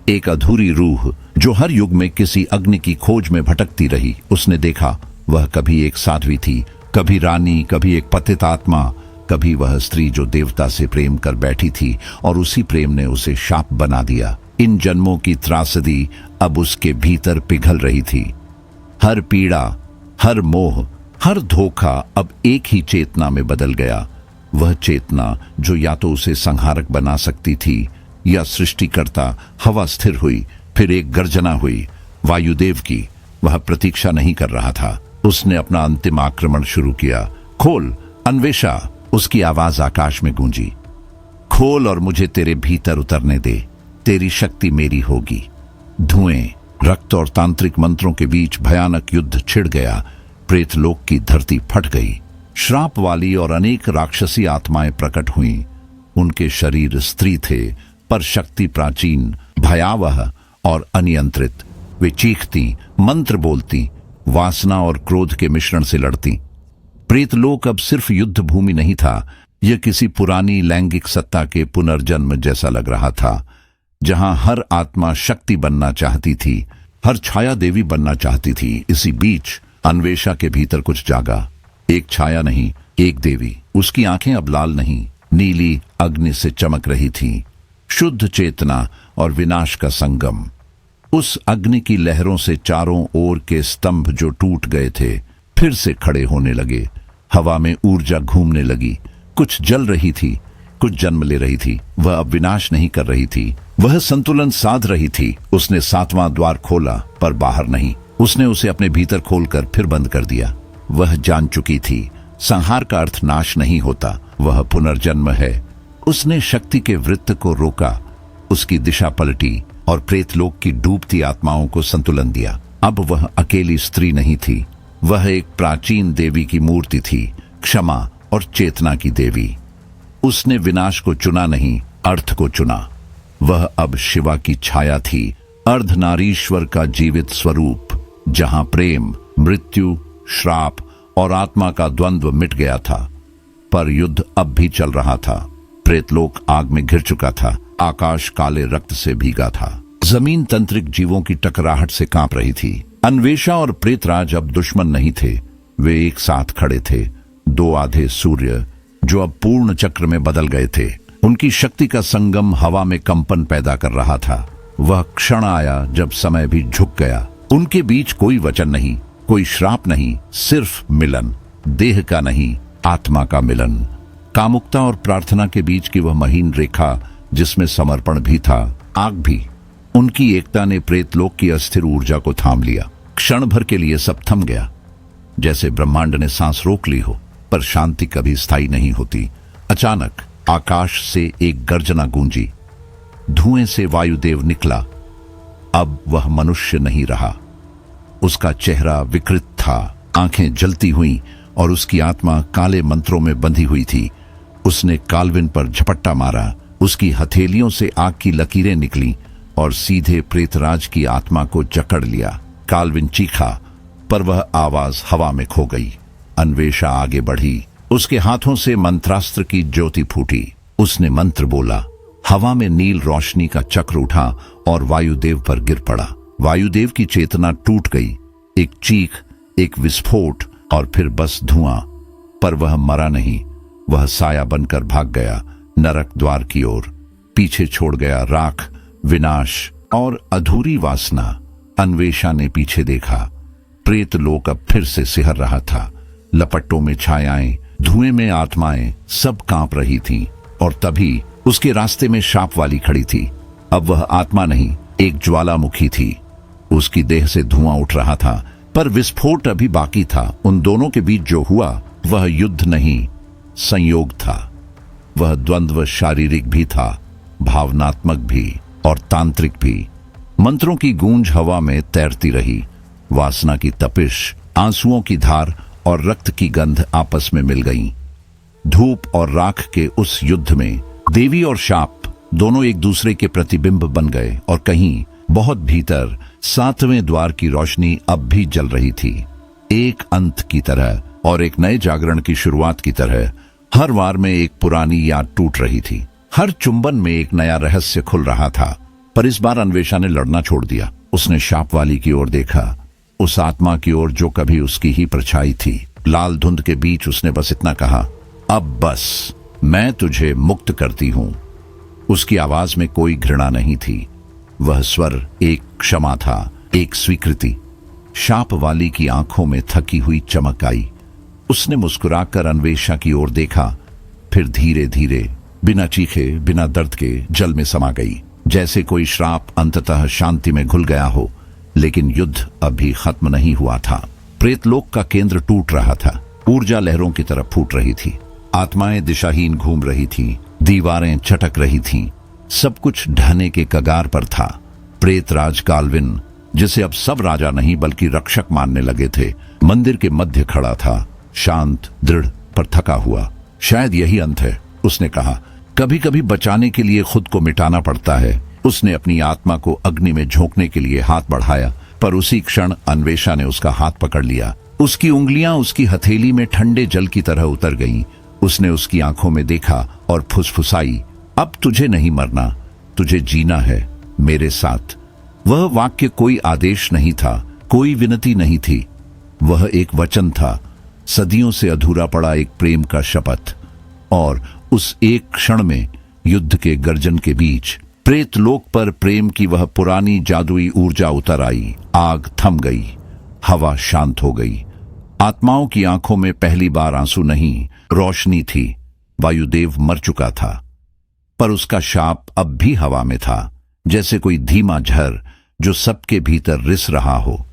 एक अधूरी रूह जो हर युग में किसी अग्नि की खोज में भटकती रही। उसने देखा, वह कभी एक साध्वी थी, कभी रानी, कभी एक पतित आत्मा, कभी वह स्त्री जो देवता से प्रेम कर बैठी थी और उसी प्रेम ने उसे शाप बना दिया। इन जन्मों की त्रासदी अब उसके भीतर पिघल रही थी। हर पीड़ा, हर मोह, हर धोखा अब एक ही चेतना में बदल गया। वह चेतना जो या तो उसे संहारक बना सकती थी या सृष्टिकर्ता। हवा स्थिर हुई, फिर एक गर्जना हुई, वायुदेव की। वह प्रतीक्षा नहीं कर रहा था, उसने अपना अंतिम आक्रमण शुरू किया। खोल अन्वेषा, उसकी आवाज आकाश में गूंजी। खोल और मुझे तेरे भीतर उतरने दे, तेरी शक्ति मेरी होगी। धुएं, रक्त और तांत्रिक मंत्रों के बीच भयानक युद्ध छिड़ गया। प्रेतलोक की धरती फट गई। श्राप वाली और अनेक राक्षसी आत्माएं प्रकट हुईं। उनके शरीर स्त्री थे, पर शक्ति प्राचीन, भयावह और अनियंत्रित। वे चीखती, मंत्र बोलती, वासना और क्रोध के मिश्रण से लड़ती। प्रेतलोक अब सिर्फ युद्ध भूमि नहीं था, यह किसी पुरानी लैंगिक सत्ता के पुनर्जन्म जैसा लग रहा था, जहां हर आत्मा शक्ति बनना चाहती थी, हर छाया देवी बनना चाहती थी। इसी बीच अन्वेषा के भीतर कुछ जागा। एक छाया नहीं, एक देवी। उसकी आंखें अब लाल नहीं, नीली अग्नि से चमक रही थीं। शुद्ध चेतना और विनाश का संगम। उस अग्नि की लहरों से चारों ओर के स्तंभ जो टूट गए थे फिर से खड़े होने लगे। हवा में ऊर्जा घूमने लगी। कुछ जल रही थी, कुछ जन्म ले रही थी। वह अब विनाश नहीं कर रही थी, वह संतुलन साध रही थी। उसने 7वां द्वार खोला, पर बाहर नहीं। उसने उसे अपने भीतर खोलकर फिर बंद कर दिया। वह जान चुकी थी, संहार का अर्थ नाश नहीं होता, वह पुनर्जन्म है। उसने शक्ति के वृत्त को रोका, उसकी दिशा पलटी और प्रेतलोक की डूबती आत्माओं को संतुलन दिया। अब वह अकेली स्त्री नहीं थी, वह एक प्राचीन देवी की मूर्ति थी, क्षमा और चेतना की देवी। उसने विनाश को चुना नहीं, अर्थ को चुना। वह अब शिवा की छाया थी, अर्धनारीश्वर का जीवित स्वरूप, जहां प्रेम, मृत्यु, श्राप और आत्मा का द्वंद्व मिट गया था, पर युद्ध अब भी चल रहा था। प्रेतलोक आग में घिर चुका था, आकाश काले रक्त से भीगा था, जमीन तंत्रिक जीवों की टकराहट से कांप रही थी। अन्वेषा और प्रेतराज अब दुश्मन नहीं थे, वे एक साथ खड़े थे, दो आधे सूर्य जो अब पूर्ण चक्र में बदल गए थे। उनकी शक्ति का संगम हवा में कंपन पैदा कर रहा था। वह क्षण आया जब समय भी झुक गया। उनके बीच कोई वचन नहीं, कोई श्राप नहीं, सिर्फ मिलन, देह का नहीं आत्मा का मिलन। कामुकता और प्रार्थना के बीच की वह महीन रेखा जिसमें समर्पण भी था, आग भी। उनकी एकता ने प्रेतलोक की अस्थिर ऊर्जा को थाम लिया। क्षण भर के लिए सब थम गया, जैसे ब्रह्मांड ने सांस रोक ली हो। पर शांति कभी स्थायी नहीं होती। अचानक आकाश से एक गर्जना गूंजी, धुएं से वायुदेव निकला। अब वह मनुष्य नहीं रहा, उसका चेहरा विकृत था, आंखें जलती हुई और उसकी आत्मा काले मंत्रों में बंधी हुई थी। उसने काल्विन पर झपट्टा मारा, उसकी हथेलियों से आग की लकीरें निकली और सीधे प्रेतराज की आत्मा को जकड़ लिया। काल्विन चीखा, पर वह आवाज हवा में खो गई। अन्वेषा आगे बढ़ी, उसके हाथों से मंत्रास्त्र की ज्योति फूटी। उसने मंत्र बोला, हवा में नील रोशनी का चक्र उठा और वायुदेव पर गिर पड़ा। वायुदेव की चेतना टूट गई, एक चीख, एक विस्फोट और फिर बस धुआं। पर वह मरा नहीं, वह साया बनकर भाग गया नरक द्वार की ओर। पीछे छोड़ गया राख, विनाश और अधूरी वासना। अन्वेषा ने पीछे देखा, प्रेत लोक अब फिर से सिहर रहा था। लपट्टों में छायाएं, धुएं में आत्माएं, सब कांप रही थीं। और तभी उसके रास्ते में शाप वाली खड़ी थी। अब वह आत्मा नहीं, एक ज्वालामुखी थी। उसकी देह से धुआं उठ रहा था, पर विस्फोट अभी बाकी था। उन दोनों के बीच जो हुआ वह युद्ध नहीं, संयोग था। वह द्वंद्व शारीरिक भी था, भावनात्मक भी और तांत्रिक भी। मंत्रों की गूंज हवा में तैरती रही। वासना की तपिश, आंसुओं की धार और रक्त की गंध आपस में मिल गईं। धूप और राख के उस युद्ध में देवी और शाप दोनों एक दूसरे के प्रतिबिंब बन गए और कहीं बहुत भीतर सातवें द्वार की रोशनी अब भी जल रही थी। एक अंत की तरह और एक नए जागरण की शुरुआत की तरह हर वार में एक पुरानी याद टूट रही थी। हर चुंबन में एक नया रहस्य खुल रहा था। पर इस बार अन्वेषा ने लड़ना छोड़ दिया। उसने शाप वाली की ओर देखा, उस आत्मा की ओर जो कभी उसकी ही परछाई थी। लाल धुंध के बीच उसने बस इतना कहा, अब बस, मैं तुझे मुक्त करती हूं। उसकी आवाज में कोई घृणा नहीं थी, वह स्वर एक क्षमा था, एक स्वीकृति। शाप वाली की आंखों में थकी हुई चमक आई। उसने मुस्कुराकर अन्वेषा की ओर देखा, फिर धीरे धीरे, बिना चीखे, बिना दर्द के जल में समा गई। जैसे कोई श्राप अंततः शांति में घुल गया हो। लेकिन युद्ध अभी खत्म नहीं हुआ था। प्रेतलोक का केंद्र टूट रहा था, ऊर्जा लहरों की तरफ फूट रही थी। आत्माएं दिशाहीन घूम रही थीं, दीवारें चटक रही थीं, सब कुछ ढहने के कगार पर था। प्रेतराज काल्विन, जिसे अब सब राजा नहीं बल्कि रक्षक मानने लगे थे, मंदिर के मध्य खड़ा था, शांत, दृढ़, पर थका हुआ। शायद यही अंत है, उसने कहा। कभी कभी बचाने के लिए खुद को मिटाना पड़ता है। उसने अपनी आत्मा को अग्नि में झोंकने के लिए हाथ बढ़ाया, पर उसी क्षण अन्वेषा ने उसका हाथ पकड़ लिया। उसकी उंगलियां उसकी हथेली में ठंडे जल की तरह उतर गईं। उसने उसकी आंखों में देखा और फुसफुसाई, अब तुझे नहीं मरना, तुझे जीना है मेरे साथ। वह वाक्य कोई आदेश नहीं था, कोई विनती नहीं थी, वह एक वचन था, सदियों से अधूरा पड़ा एक प्रेम का शपथ। और उस एक क्षण में युद्ध के गर्जन के बीच प्रेतलोक पर प्रेम की वह पुरानी जादुई ऊर्जा उतर आई। आग थम गई, हवा शांत हो गई। आत्माओं की आंखों में पहली बार आंसू नहीं, रोशनी थी। वायुदेव मर चुका था, पर उसका शाप अब भी हवा में था, जैसे कोई धीमा झर जो सबके भीतर रिस रहा हो।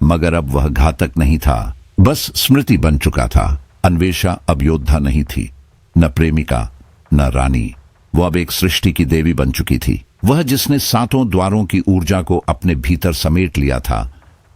मगर अब वह घातक नहीं था, बस स्मृति बन चुका था। अन्वेषा अब योद्धा नहीं थी, न प्रेमिका, न रानी। वो अब एक सृष्टि की देवी बन चुकी थी, वह जिसने सातों द्वारों की ऊर्जा को अपने भीतर समेट लिया था।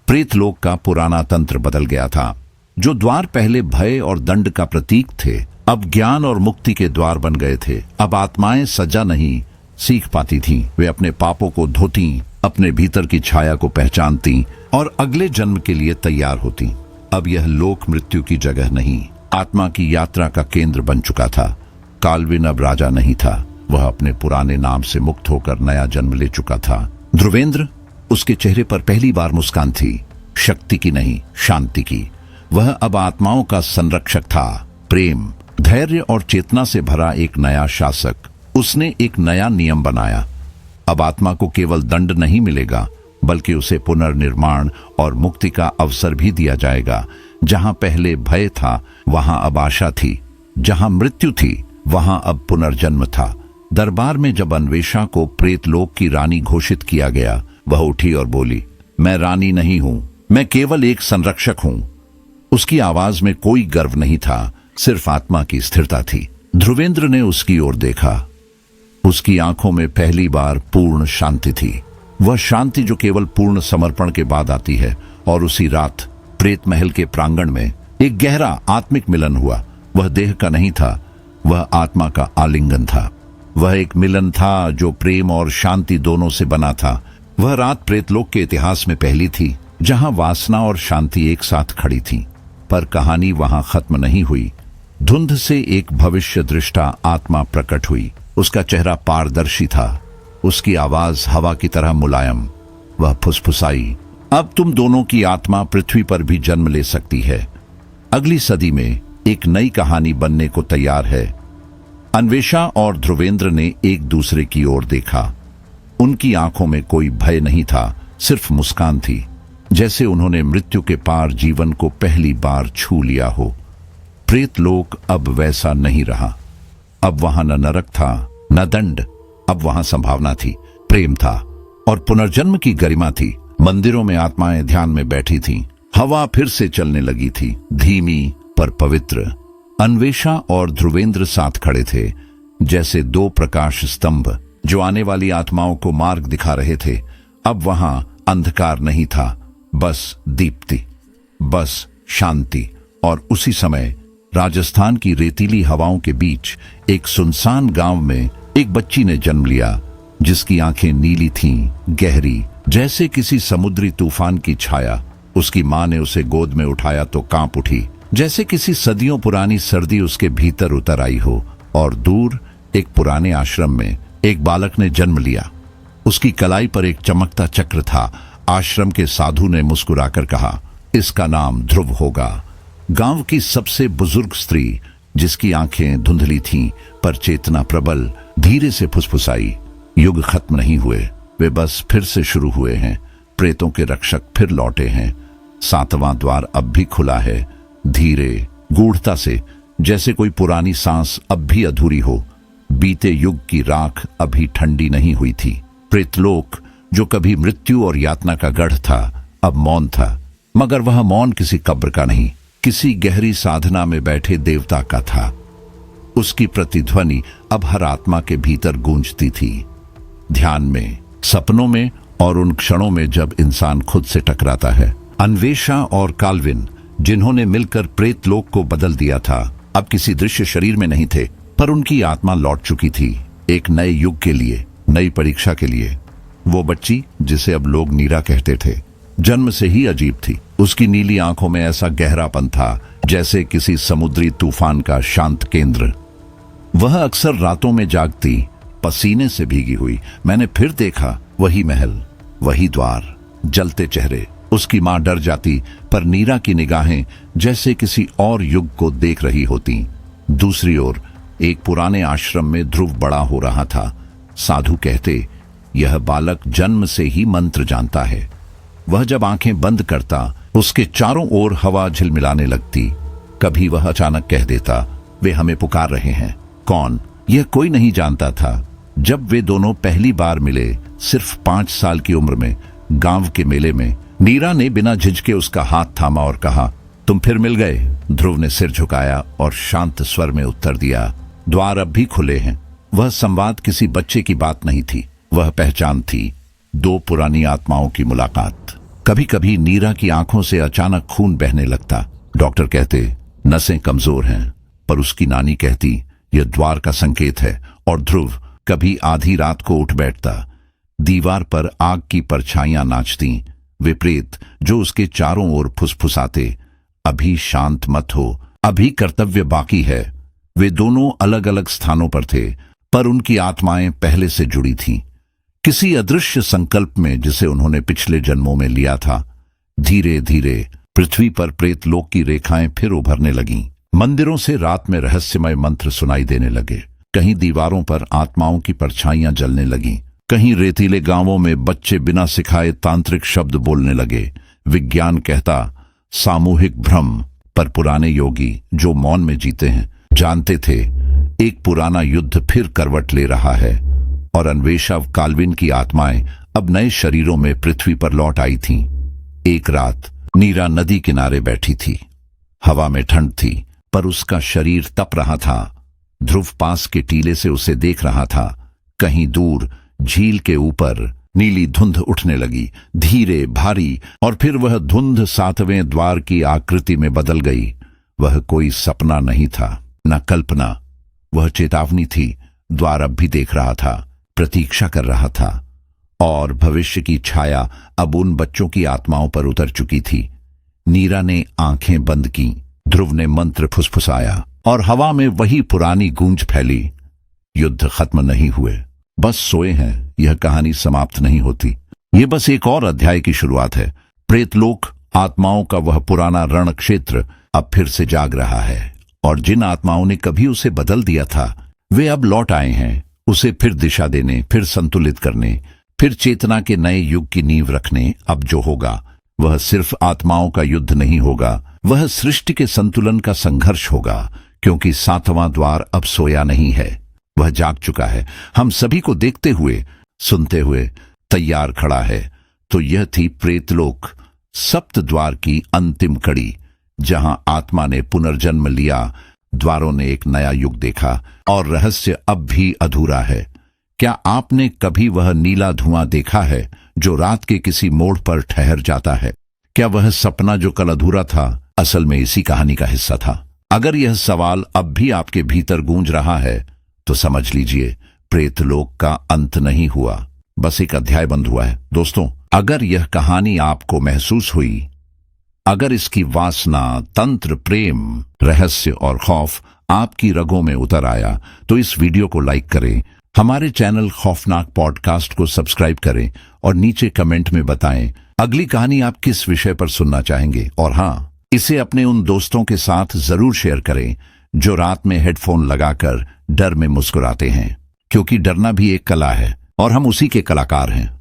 प्रेतलोक का पुराना तंत्र बदल गया था। जो द्वार पहले भय और दंड का प्रतीक थे, अब ज्ञान और मुक्ति के द्वार बन गए थे। अब आत्माएं सजा नहीं सीख पाती थीं, वे अपने पापों को धोती, अपने भीतर की छाया को पहचानती और अगले जन्म के लिए तैयार होती। अब यह लोक मृत्यु की जगह नहीं, आत्मा की यात्रा का केंद्र बन चुका था। काल्विन अब राजा नहीं था, वह अपने पुराने नाम से मुक्त होकर नया जन्म ले चुका था। ध्रुवेंद्र, उसके चेहरे पर पहली बार मुस्कान थी, शक्ति की नहीं, शांति की। वह अब आत्माओं का संरक्षक था, प्रेम, धैर्य और चेतना से भरा एक नया शासक। उसने एक नया नियम बनाया। अब आत्मा को केवल दंड नहीं मिलेगा, बल्कि उसे पुनर्निर्माण और मुक्ति का अवसर भी दिया जाएगा। जहां पहले भय था, वहां अब आशा थी। जहां मृत्यु थी, वहां अब पुनर्जन्म था। दरबार में जब अन्वेषा को प्रेतलोक की रानी घोषित किया गया, वह उठी और बोली, मैं रानी नहीं हूं, मैं केवल एक संरक्षक हूं। उसकी आवाज में कोई गर्व नहीं था, सिर्फ आत्मा की स्थिरता थी। ध्रुवेंद्र ने उसकी ओर देखा। उसकी आंखों में पहली बार पूर्ण शांति थी, वह शांति जो केवल पूर्ण समर्पण के बाद आती है। और उसी रात प्रेत महल के प्रांगण में एक गहरा आत्मिक मिलन हुआ। वह देह का नहीं था, वह आत्मा का आलिंगन था। वह एक मिलन था जो प्रेम और शांति दोनों से बना था। वह रात प्रेतलोक के इतिहास में पहली थी, जहां वासना और शांति एक साथ खड़ी थी। पर कहानी वहां खत्म नहीं हुई। धुंध से एक भविष्य दृष्टा आत्मा प्रकट हुई। उसका चेहरा पारदर्शी था, उसकी आवाज हवा की तरह मुलायम। वह फुसफुसाई, अब तुम दोनों की आत्मा पृथ्वी पर भी जन्म ले सकती है। अगली सदी में एक नई कहानी बनने को तैयार है। अन्वेषा और ध्रुवेंद्र ने एक दूसरे की ओर देखा। उनकी आंखों में कोई भय नहीं था, सिर्फ मुस्कान थी, जैसे उन्होंने मृत्यु के पार जीवन को पहली बार छू लिया हो। प्रेतलोक अब वैसा नहीं रहा। अब वहां न नरक था, न दंड। अब वहां संभावना थी, प्रेम था और पुनर्जन्म की गरिमा थी। मंदिरों में आत्माएं ध्यान में बैठी थीं। हवा फिर से चलने लगी थी, धीमी पर पवित्र। अन्वेषा और ध्रुवेंद्र साथ खड़े थे, जैसे दो प्रकाश स्तंभ जो आने वाली आत्माओं को मार्ग दिखा रहे थे। अब वहां अंधकार नहीं था, बस दीप्ति, बस शांति। और उसी समय राजस्थान की रेतीली हवाओं के बीच एक सुनसान गांव में एक बच्ची ने जन्म लिया, जिसकी आंखें नीली थीं, गहरी, जैसे किसी समुद्री तूफान की छाया। उसकी मां ने उसे गोद में उठाया तो कांप उठी, जैसे किसी सदियों पुरानी सर्दी उसके भीतर उतर आई हो। और दूर एक पुराने आश्रम में एक बालक ने जन्म लिया। उसकी कलाई पर एक चमकता चक्र था। आश्रम के साधु ने मुस्कुराकर कहा, इसका नाम ध्रुव होगा। गांव की सबसे बुजुर्ग स्त्री, जिसकी आंखें धुंधली थीं पर चेतना प्रबल, धीरे से फुसफुसाई, युग खत्म नहीं हुए, वे बस फिर से शुरू हुए हैं। प्रेतों के रक्षक फिर लौटे हैं। 7वां द्वार अब भी खुला है, धीरे, गूढ़ता से, जैसे कोई पुरानी सांस अब भी अधूरी हो। बीते युग की राख अभी ठंडी नहीं हुई थी। प्रेतलोक जो कभी मृत्यु और यातना का गढ़ था, अब मौन था। मगर वह मौन किसी कब्र का नहीं, किसी गहरी साधना में बैठे देवता का था। उसकी प्रतिध्वनि अब हर आत्मा के भीतर गूंजती थी। ध्यान में, सपनों में और उन क्षणों में जब इंसान खुद से टकराता है। अन्वेषा और काल्विन, जिन्होंने मिलकर प्रेतलोक को बदल दिया था, अब किसी दृश्य शरीर में नहीं थे, पर उनकी आत्मा लौट चुकी थी, एक नए युग के लिए, नई परीक्षा के लिए। वो बच्ची, जिसे अब लोग नीरा कहते थे, जन्म से ही अजीब थी। उसकी नीली आंखों में ऐसा गहरापन था, जैसे किसी समुद्री तूफान का शांत केंद्र। वह अक्सर रातों में जागती, पसीने से भीगी हुई। मैंने फिर देखा, वही महल, वही द्वार, जलते चेहरे। उसकी मां डर जाती, पर नीरा की निगाहें जैसे किसी और युग को देख रही होती। दूसरी ओर एक पुराने आश्रम में ध्रुव बड़ा हो रहा था। साधु कहते, यह बालक जन्म से ही मंत्र जानता है। वह जब आंखें बंद करता, उसके चारों ओर हवा झिलमिलाने लगती। कभी वह अचानक कह देता, वे हमें पुकार रहे हैं। कौन? यह कोई नहीं जानता था। जब वे दोनों पहली बार मिले, सिर्फ 5 साल की उम्र में, गांव के मेले में, नीरा ने बिना झिझके उसका हाथ थामा और कहा, तुम फिर मिल गए। ध्रुव ने सिर झुकाया और शांत स्वर में उत्तर दिया, द्वार अब भी खुले हैं। वह संवाद किसी बच्चे की बात नहीं थी, वह पहचान थी, दो पुरानी आत्माओं की मुलाकात। कभी कभी नीरा की आंखों से अचानक खून बहने लगता। डॉक्टर कहते, नसें कमजोर हैं, पर उसकी नानी कहती, यह द्वार का संकेत है। और ध्रुव कभी आधी रात को उठ बैठता। दीवार पर आग की परछाइयां नाचती, वे प्रेत जो उसके चारों ओर फुसफुसाते, अभी शांत मत हो, अभी कर्तव्य बाकी है। वे दोनों अलग अलग स्थानों पर थे, पर उनकी आत्माएं पहले से जुड़ी थीं, किसी अदृश्य संकल्प में जिसे उन्होंने पिछले जन्मों में लिया था। धीरे धीरे पृथ्वी पर प्रेतलोक की रेखाएं फिर उभरने लगीं। मंदिरों से रात में रहस्यमय मंत्र सुनाई देने लगे। कहीं दीवारों पर आत्माओं की परछाइयां जलने लगीं। कहीं रेतीले गांवों में बच्चे बिना सिखाए तांत्रिक शब्द बोलने लगे। विज्ञान कहता सामूहिक भ्रम, पर पुराने योगी जो मौन में जीते हैं जानते थे एक पुराना युद्ध फिर करवट ले रहा है। और अन्वेषा काल्विन की आत्माएं अब नए शरीरों में पृथ्वी पर लौट आई थीं। एक रात नीरा नदी किनारे बैठी थी। हवा में ठंड थी, पर उसका शरीर तप रहा था। ध्रुव पास के टीले से उसे देख रहा था। कहीं दूर झील के ऊपर नीली धुंध उठने लगी, धीरे भारी, और फिर वह धुंध 7वें द्वार की आकृति में बदल गई। वह कोई सपना नहीं था, न कल्पना, वह चेतावनी थी। द्वार अब भी देख रहा था, प्रतीक्षा कर रहा था, और भविष्य की छाया अब उन बच्चों की आत्माओं पर उतर चुकी थी। नीरा ने आंखें बंद की। ध्रुव ने मंत्र फुसफुसाया और हवा में वही पुरानी गूंज फैली। युद्ध खत्म नहीं हुए, बस सोए हैं। यह कहानी समाप्त नहीं होती, ये बस एक और अध्याय की शुरुआत है। प्रेतलोक, आत्माओं का वह पुराना रण क्षेत्र अब फिर से जाग रहा है, और जिन आत्माओं ने कभी उसे बदल दिया था वे अब लौट आए हैं, उसे फिर दिशा देने, फिर संतुलित करने, फिर चेतना के नए युग की नींव रखने। अब जो होगा वह सिर्फ आत्माओं का युद्ध नहीं होगा, वह सृष्टि के संतुलन का संघर्ष होगा, क्योंकि 7वां द्वार अब सोया नहीं है, वह जाग चुका है। हम सभी को देखते हुए, सुनते हुए तैयार खड़ा है। तो यह थी प्रेतलोक, सप्त द्वार की अंतिम कड़ी, जहां आत्मा ने पुनर्जन्म लिया, द्वारों ने एक नया युग देखा, और रहस्य अब भी अधूरा है। क्या आपने कभी वह नीला धुआं देखा है जो रात के किसी मोड़ पर ठहर जाता है? क्या वह सपना जो कल अधूरा था असल में इसी कहानी का हिस्सा था? अगर यह सवाल अब भी आपके भीतर गूंज रहा है तो समझ लीजिए प्रेतलोक का अंत नहीं हुआ, बस एक अध्याय बंद हुआ है। दोस्तों, अगर यह कहानी आपको महसूस हुई, अगर इसकी वासना, तंत्र, प्रेम, रहस्य और खौफ आपकी रगों में उतर आया, तो इस वीडियो को लाइक करें, हमारे चैनल खौफनाक पॉडकास्ट को सब्सक्राइब करें, और नीचे कमेंट में बताएं अगली कहानी आप किस विषय पर सुनना चाहेंगे। और हाँ, इसे अपने उन दोस्तों के साथ जरूर शेयर करें जो रात में हेडफोन लगाकर डर में मुस्कुराते हैं, क्योंकि डरना भी एक कला है और हम उसी के कलाकार हैं।